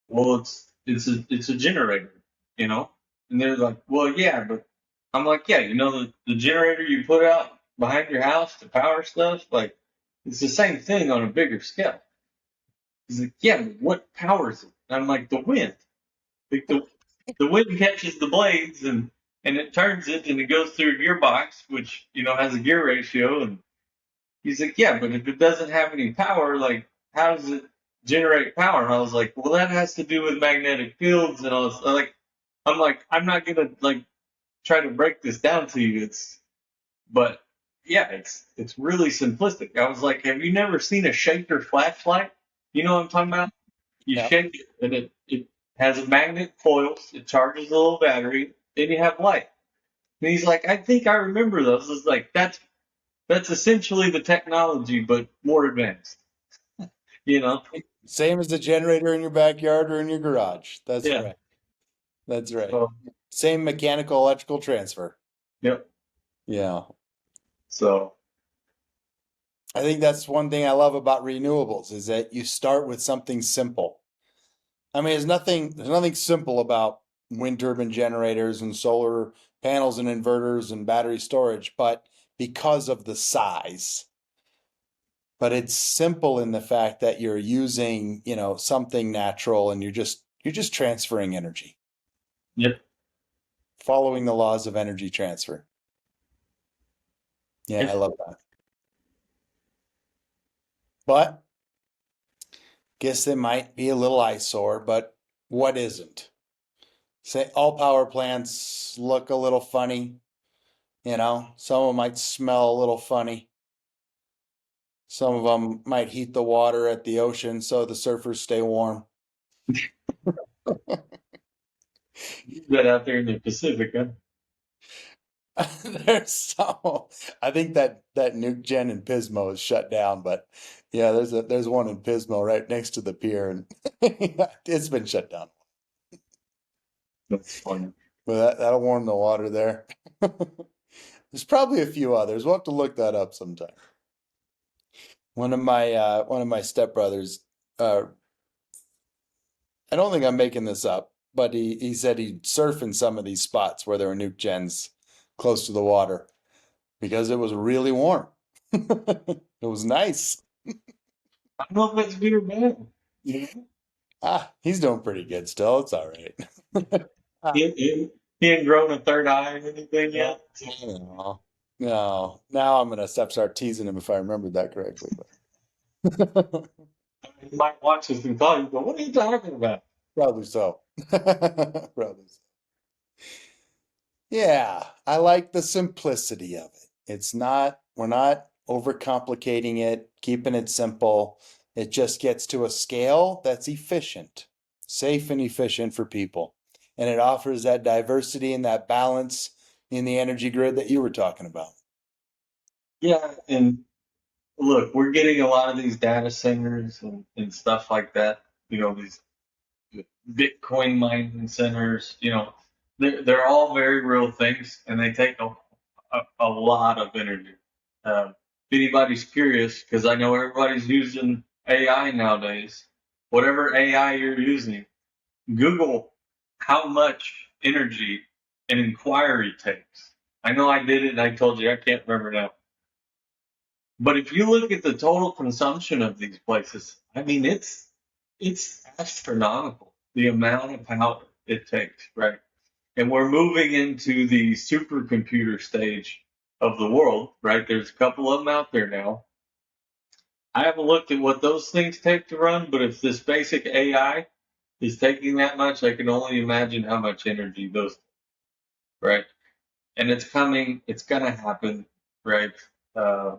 "Well, it's a generator, you know." And they're like, "Well, yeah, but," I'm like, "Yeah, the generator you put out behind your house to power stuff, like it's the same thing on a bigger scale." He's like, "Yeah, but what powers it?" And I'm like, "The wind. Like the wind catches the blades and it turns it and it goes through a gearbox, which has a gear ratio." And he's like, "Yeah, but if it doesn't have any power, like how does it generate power?" And I was like, "Well, that has to do with magnetic fields and all this." I'm like, I'm not gonna like try to break this down to you. But yeah, it's really simplistic. I was like, "Have you never seen a shaker flashlight? You know what I'm talking about? You Yeah. shake it and it has a magnet coils. It charges a little battery. Then you have light." And he's like, "I think I remember those." It's like that's essentially the technology, but more advanced. You know? Same as the generator in your backyard or in your garage. That's Yeah. right. That's right. So, Same mechanical electrical transfer. yep. Yeah. So, I think that's one thing I love about renewables is that you start with something simple. I mean, there's nothing simple about wind turbine generators and solar panels and inverters and battery storage, but because of the size. But it's simple in the fact that you're using, something natural and you're just transferring energy, yep. following the laws of energy transfer. Yeah, I Yep. love that. But guess they might be a little eyesore, but what isn't? Say all power plants look a little funny, some of them might smell a little funny. Some of them might heat the water at the ocean so the surfers stay warm. That out there in the Pacific, huh? There's some. I think that nuke gen in Pismo is shut down, but yeah, there's one in Pismo right next to the pier, and it's been shut down. That's funny. But that'll warm the water there. There's probably a few others. We'll have to look that up sometime. One of my stepbrothers, I don't think I'm making this up, but he said he'd surf in some of these spots where there were nuke gens close to the water because it was really warm. It was nice. I don't know if it's good or bad. Yeah. He's doing pretty good still. It's all right. He ain't grown a third eye or anything yet. No, no. Now I'm gonna start teasing him if I remembered that correctly. But He might watch this and call you, but what are you talking about? probably so. Probably so. Yeah, I like the simplicity of it. We're not overcomplicating it, keeping it simple. It just gets to a scale that's efficient, safe and efficient for people. And it offers that diversity and that balance in the energy grid that you were talking about. Yeah, and look, we're getting a lot of these data centers and stuff like that. These Bitcoin mining centers. They're all very real things, and they take a lot of energy. If anybody's curious, because I know everybody's using AI nowadays, whatever AI you're using, Google how much energy an inquiry takes. I know I did it and I told you I can't remember now. But if you look at the total consumption of these places, I mean it's astronomical the amount of power it takes, right? And we're moving into the supercomputer stage of the world, right? There's a couple of them out there now. I haven't looked at what those things take to run, but if this basic AI is taking that much, I can only imagine how much energy those, right? And it's coming, it's gonna happen, right? Uh,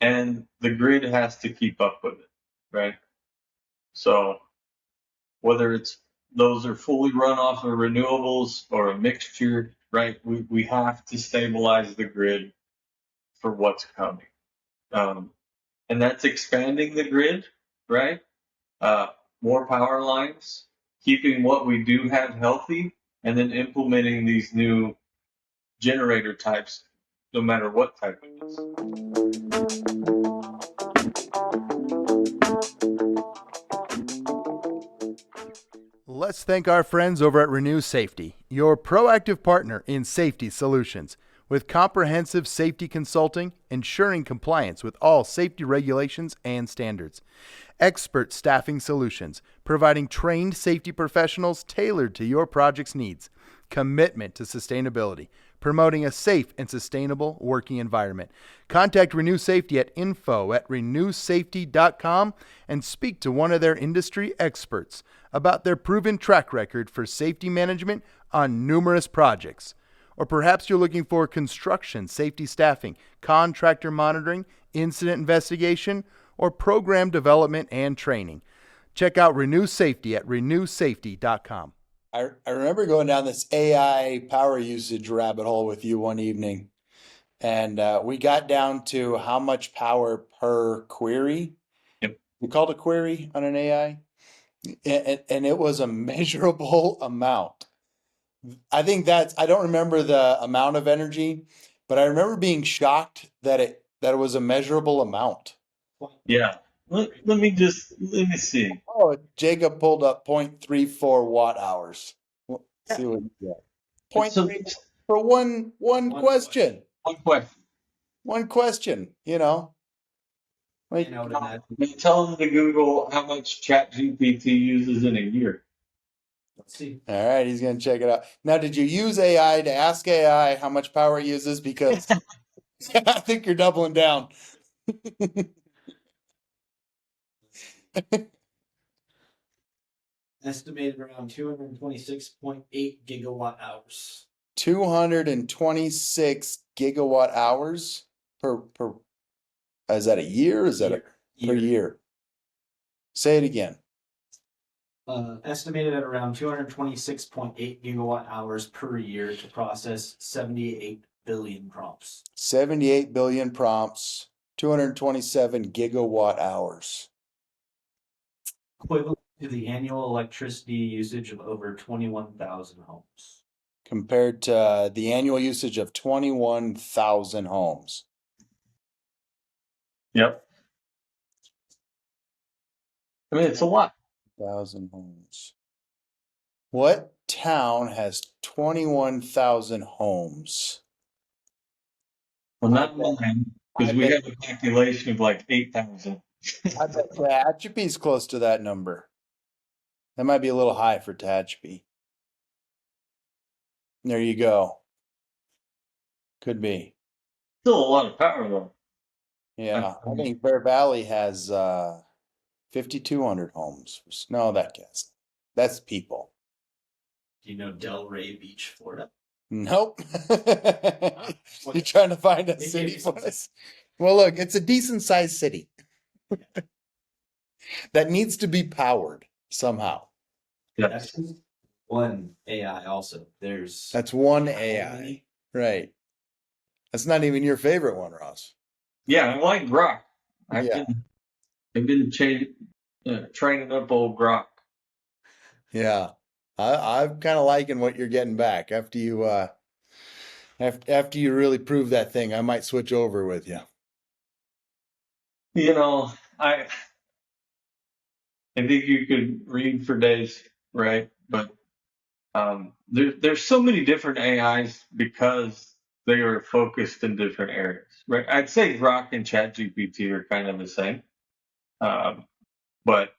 and the grid has to keep up with it, right? So whether it's those are fully run off of renewables or a mixture, right? We have to stabilize the grid for what's coming. And that's expanding the grid, right? Uh, More power lines, keeping what we do have healthy, and then implementing these new generator types, no matter what type it is. Let's thank our friends over at Renew Safety, your proactive partner in safety solutions. With comprehensive safety consulting, ensuring compliance with all safety regulations and standards. Expert staffing solutions, providing trained safety professionals tailored to your project's needs. Commitment to sustainability, promoting a safe and sustainable working environment. Contact Renew Safety at info@renewsafety.com and speak to one of their industry experts about their proven track record for safety management on numerous projects. Or perhaps you're looking for construction safety staffing, contractor monitoring, incident investigation, or program development and training. Check out Renew Safety at renewsafety.com. I remember going down this AI power usage rabbit hole with you one evening, and we got down to how much power per query. Yep. We called a query on an AI, and it was a measurable amount. I don't remember the amount of energy, but I remember being shocked that it was a measurable amount. Yeah. Let me see. Oh, Jacob pulled up 0.34 watt hours. Well, see what you got. So 0.3 for one question. one question. One question, Like, You know, to that. Tell them to Google how much ChatGPT uses in a year. Let's see. all right, he's gonna check it out. Now, did you use AI to ask AI how much power it uses? Because I think you're doubling down. Estimated around 226.8 gigawatt hours. 226 gigawatt hours per is that a year? Is that per year? Say it again. Estimated at around 226.8 gigawatt hours per year to process 78 billion prompts. 78 billion prompts, 227 gigawatt hours. Equivalent to the annual electricity usage of over 21,000 homes. Compared to the annual usage of 21,000 homes. Yep. I mean, it's a lot. 1,000 homes. What town has 21,000 homes? Well, not mine, because we have a population of like 8,000. I bet Tehachapi's close to that number. That might be a little high for Tehachapi. There you go. Could be. Still a lot of power though. Yeah, I think Bear Valley has 5,200 homes. No, that's people. Do you know Delray Beach, Florida? Nope. You're trying to find a They city gave you for some- us. Well, look, it's a decent sized city that needs to be powered somehow. Yes. That's one AI also. There's That's one AI. Right. That's not even your favorite one, Ross. Yeah, I like Grok. Yeah. I've been training up old Grok. Yeah. I'm kind of liking what you're getting back after you after you really prove that thing. I might switch over with you. You know, I think you could read for days, right? But there's so many different AIs because they are focused in different areas, right? I'd say Grok and ChatGPT are kind of the same, but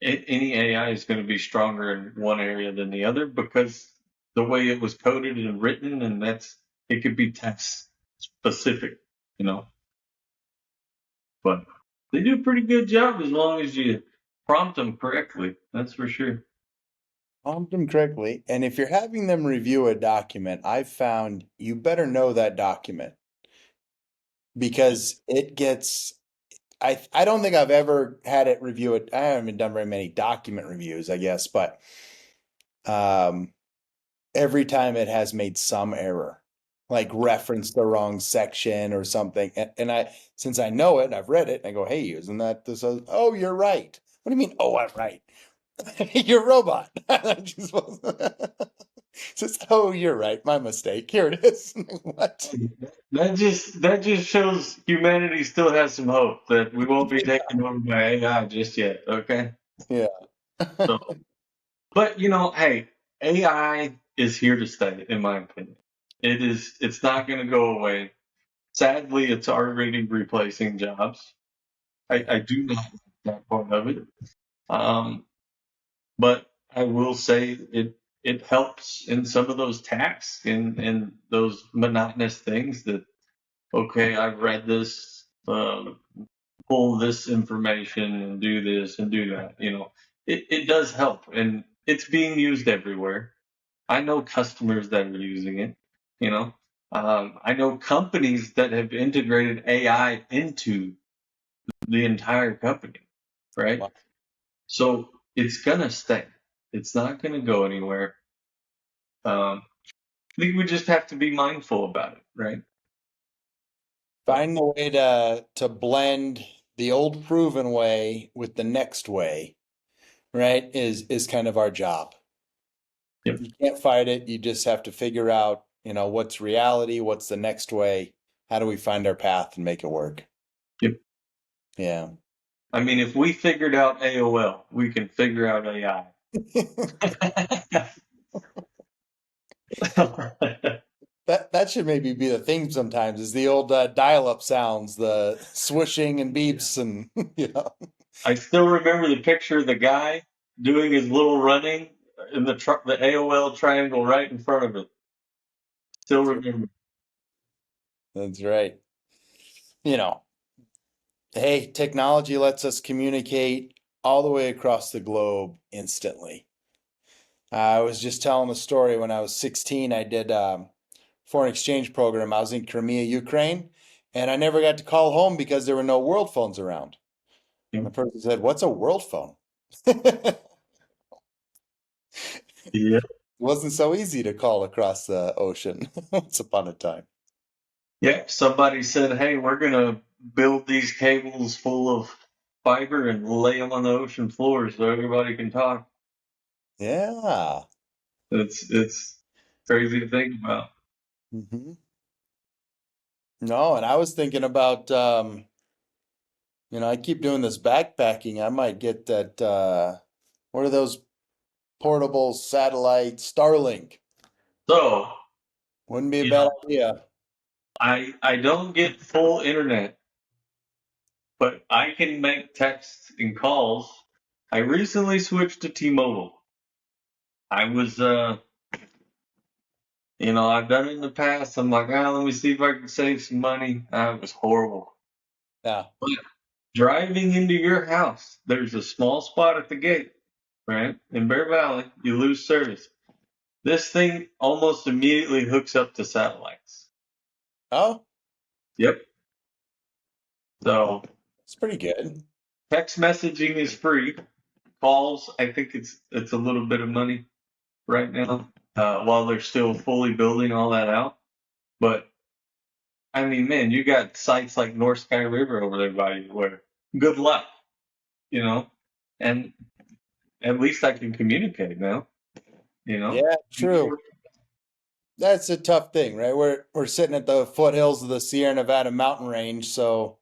any AI is going to be stronger in one area than the other because the way it was coded and written, and it could be task specific, you know. But they do a pretty good job as long as you prompt them correctly. That's for sure. Prompt them correctly. And if you're having them review a document, I've found you better know that document because it gets I don't think I've ever had it review it. I haven't done very many document reviews, I guess, but um every time it has made some error, like reference the wrong section or something. And I, since I know it, I've read it, and I go, hey, isn't that this? Oh, you're right. What do you mean? Oh, I'm right. You're a robot. Says, oh, you're right. My mistake. Here it is. What? That just shows humanity still has some hope that we won't be taken over by AI just yet. Okay. Yeah. So, but hey, AI is here to stay, in my opinion. It is. It's not going to go away. Sadly, it's already replacing jobs. I do not like that part of it. But I will say it helps in some of those tasks and those monotonous things that okay, I've read this, pull this information and do this and do that. It does help and it's being used everywhere. I know customers that are using it. You know, I know companies that have integrated AI into the entire company, right? Wow. So it's gonna stay. It's not gonna go anywhere. I think we just have to be mindful about it, right? Find the way to blend the old proven way with the next way, right? Is kind of our job. Yep. You can't fight it. You just have to figure out, what's reality, what's the next way, how do we find our path and make it work? Yep. Yeah. I mean, if we figured out AOL, we can figure out AI. That should maybe be the theme sometimes is the old dial-up sounds, the swooshing and beeps and I still remember the picture of the guy doing his little running in the AOL triangle right in front of it. Still remember. That's right. Hey, technology lets us communicate all the way across the globe instantly. I was just telling the story when I was 16, I did foreign exchange program. I was in Crimea, Ukraine, and I never got to call home because there were no world phones around. And the person said, "What's a world phone?" It Yeah. wasn't so easy to call across the ocean once upon a time. Yeah. Somebody said, "Hey, we're gonna build these cables full of fiber and lay them on the ocean floor so everybody can talk." Yeah. It's crazy to think about. hmm No, and I was thinking about, I keep doing this backpacking. I might get that, what are those portable satellite Starlink? So, Wouldn't be a you bad know, idea. I don't get full internet but I can make texts and calls. I recently switched to T-Mobile. I was, I've done it in the past. I'm like, let me see if I can save some money. It was horrible. Yeah. But driving into your house, there's a small spot at the gate, right? In Bear Valley, you lose service. This thing almost immediately hooks up to satellites. Oh, Yep. So it's pretty good. text messaging is free. Calls, I think it's a little bit of money right now, while they're still fully building all that out. But I mean, man, you got sites like North Sky River over there by you where good luck, you know, and at least I can communicate now, you know. Yeah, true. That's a tough thing, right? We're sitting at the foothills of the Sierra Nevada mountain range, so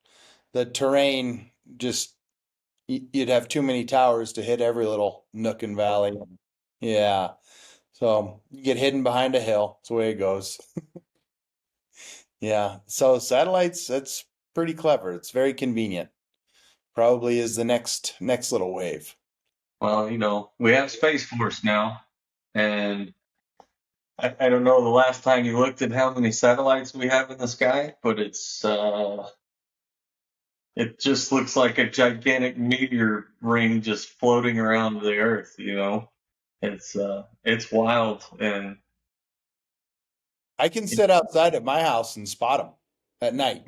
the terrain just you'd have too many towers to hit every little nook and valley. Yeah. So you get hidden behind a hill. That's the way it goes. Yeah. So satellites, that's pretty clever. It's very convenient. Probably is the next little wave. Well, we have Space Force now, and I don't know the last time you looked at how many satellites we have in the sky, but it just looks like a gigantic meteor ring just floating around the Earth. It's wild, and I can sit outside at my house and spot them at night.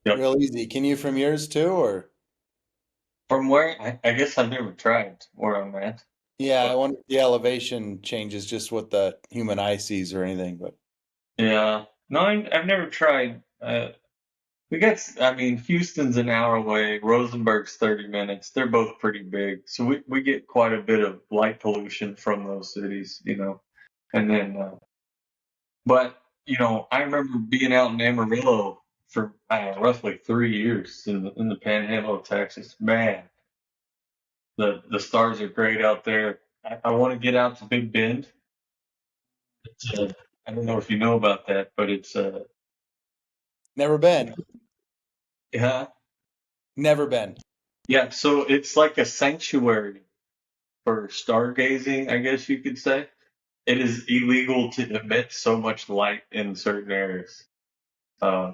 yep. Real easy. Can you from yours too, or? From where I guess I've never tried where I'm at. Yeah, I But wonder if the elevation changes just what the human eye sees or anything, but yeah, no, I've never tried. I mean, Houston's an hour away. Rosenberg's 30 minutes. They're both pretty big, so we get quite a bit of light pollution from those cities, And then, but I remember being out in Amarillo for roughly 3 years in the Panhandle of Texas. Man, the stars are great out there. I want to get out to Big Bend. I don't know if you know about that, but it's never been. yeah, Never been. yeah. So it's like a sanctuary for stargazing, I guess you could say. It is illegal to emit so much light in certain areas. Uh,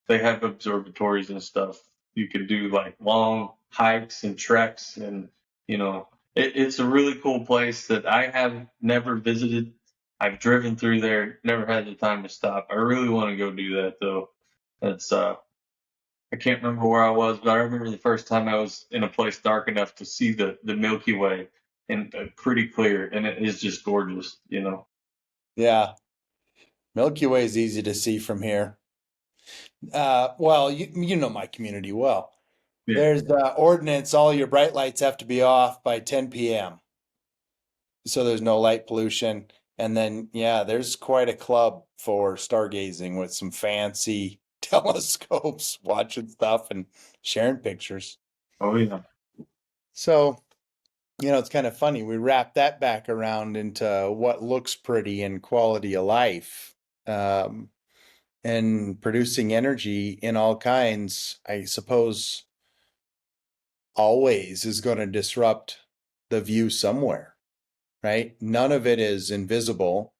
they have observatories and stuff. You could do like long hikes and treks, and it's a really cool place that I have never visited. I've driven through there, never had the time to stop. I really want to go do that though. That's I can't remember where I was, but I remember the first time I was in a place dark enough to see the Milky Way and pretty clear, and it is just gorgeous. Yeah. Milky Way is easy to see from here. Well, you know my community well. Yeah. There's ordinance, all your bright lights have to be off by 10 p.m. So there's no light pollution. And then, yeah, there's quite a club for stargazing with some fancy telescopes, watching stuff and sharing pictures. Oh yeah. So, it's kind of funny. We wrap that back around into what looks pretty and quality of life. And producing energy in all kinds, I suppose, always is going to disrupt the view somewhere, right? None of it is invisible.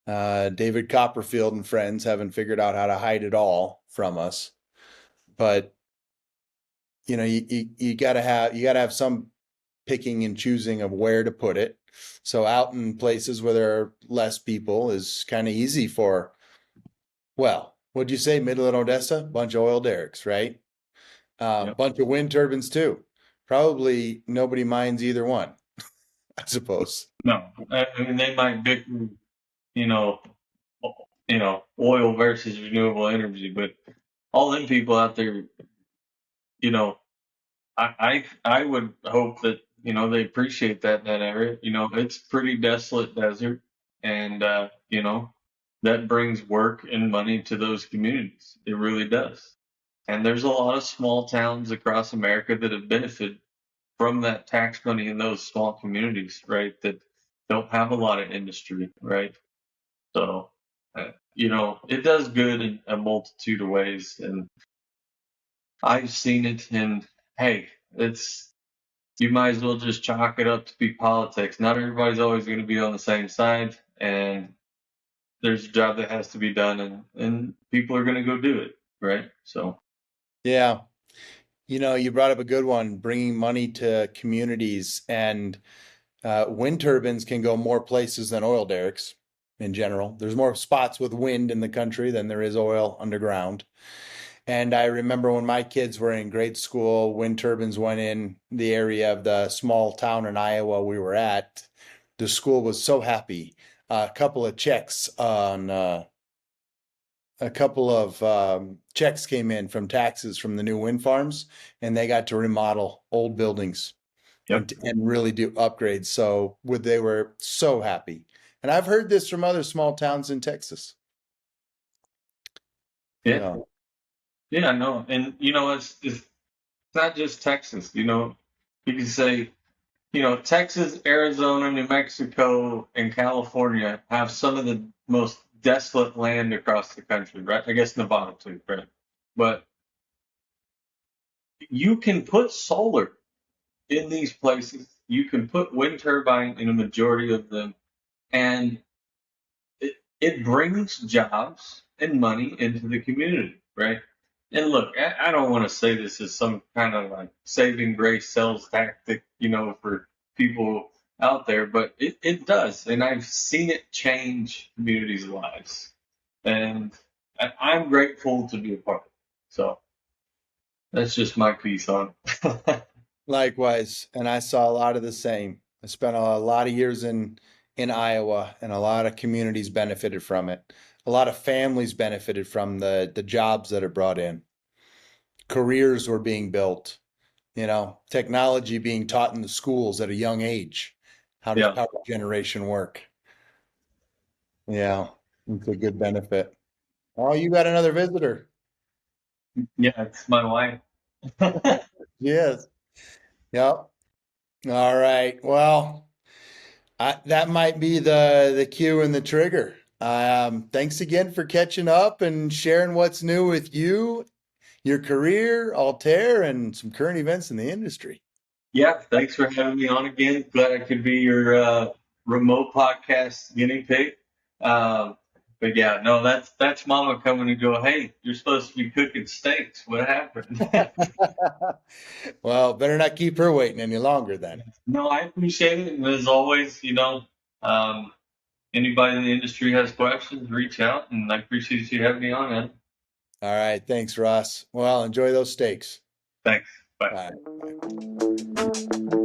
David Copperfield and friends haven't figured out how to hide it all from us, but you gotta have some picking and choosing of where to put it. So out in places where there are less people is kind of easy for, well, what'd you say? Midland, Odessa, bunch of oil derricks, right? Yep. Bunch of wind turbines too. Probably nobody minds either one, I suppose. No, I mean they might bicker, you know, oil versus renewable energy, but all them people out there, you know, I would hope that they appreciate that in that area. It's pretty desolate desert, and that brings work and money to those communities. It really does. And there's a lot of small towns across America that have benefited from that tax money in those small communities, right? That don't have a lot of industry, right? So, it does good in a multitude of ways. And I've seen it, and hey, you might as well just chalk it up to be politics. Not everybody's always going to be on the same side, and there's a job that has to be done, and people are going to go do it, right? So Yeah. You brought up a good one, bringing money to communities, and wind turbines can go more places than oil derricks in general. There's more spots with wind in the country than there is oil underground. And I remember when my kids were in grade school, wind turbines went in the area of the small town in Iowa we were at. The school was so happy. A couple of checks came in from taxes from the new wind farms, and they got to remodel old buildings yep. and really do upgrades. So they were so happy. And I've heard this from other small towns in Texas. Yeah. So, Yeah, no. And it's not just Texas, you can say, Texas, Arizona, New Mexico, and California have some of the most desolate land across the country, right? I guess Nevada too, right? But you can put solar in these places. You can put wind turbine in a majority of them, and it brings jobs and money into the community, right? And look, I don't want to say this as some kind of like saving grace sales tactic, for people out there, but it does. And I've seen it change communities' lives. And I'm grateful to be a part of it. So that's just my piece on it. likewise, and I saw a lot of the same. I spent a lot of years in Iowa, and a lot of communities benefited from it. A lot of families benefited from the jobs that are brought in. Careers were being built, technology being taught in the schools at a young age. How does Yeah. power generation work? Yeah, it's a good benefit. Oh, you got another visitor. Yeah, it's my wife. Yes. Yep. All right. Well, that might be the cue and the trigger. Thanks again for catching up and sharing what's new with you, your career, Altair, and some current events in the industry. Yeah, thanks for having me on again. Glad I could be your remote podcast guinea pig. But yeah, no, that's Mama coming to go. Hey, you're supposed to be cooking steaks. What happened? Well, better not keep her waiting any longer then. No, I appreciate it. And as always, um, anybody in the industry has questions, reach out. And I appreciate you having me on, man. All right. Thanks, Ross. Well, enjoy those steaks. Thanks. Bye. Bye.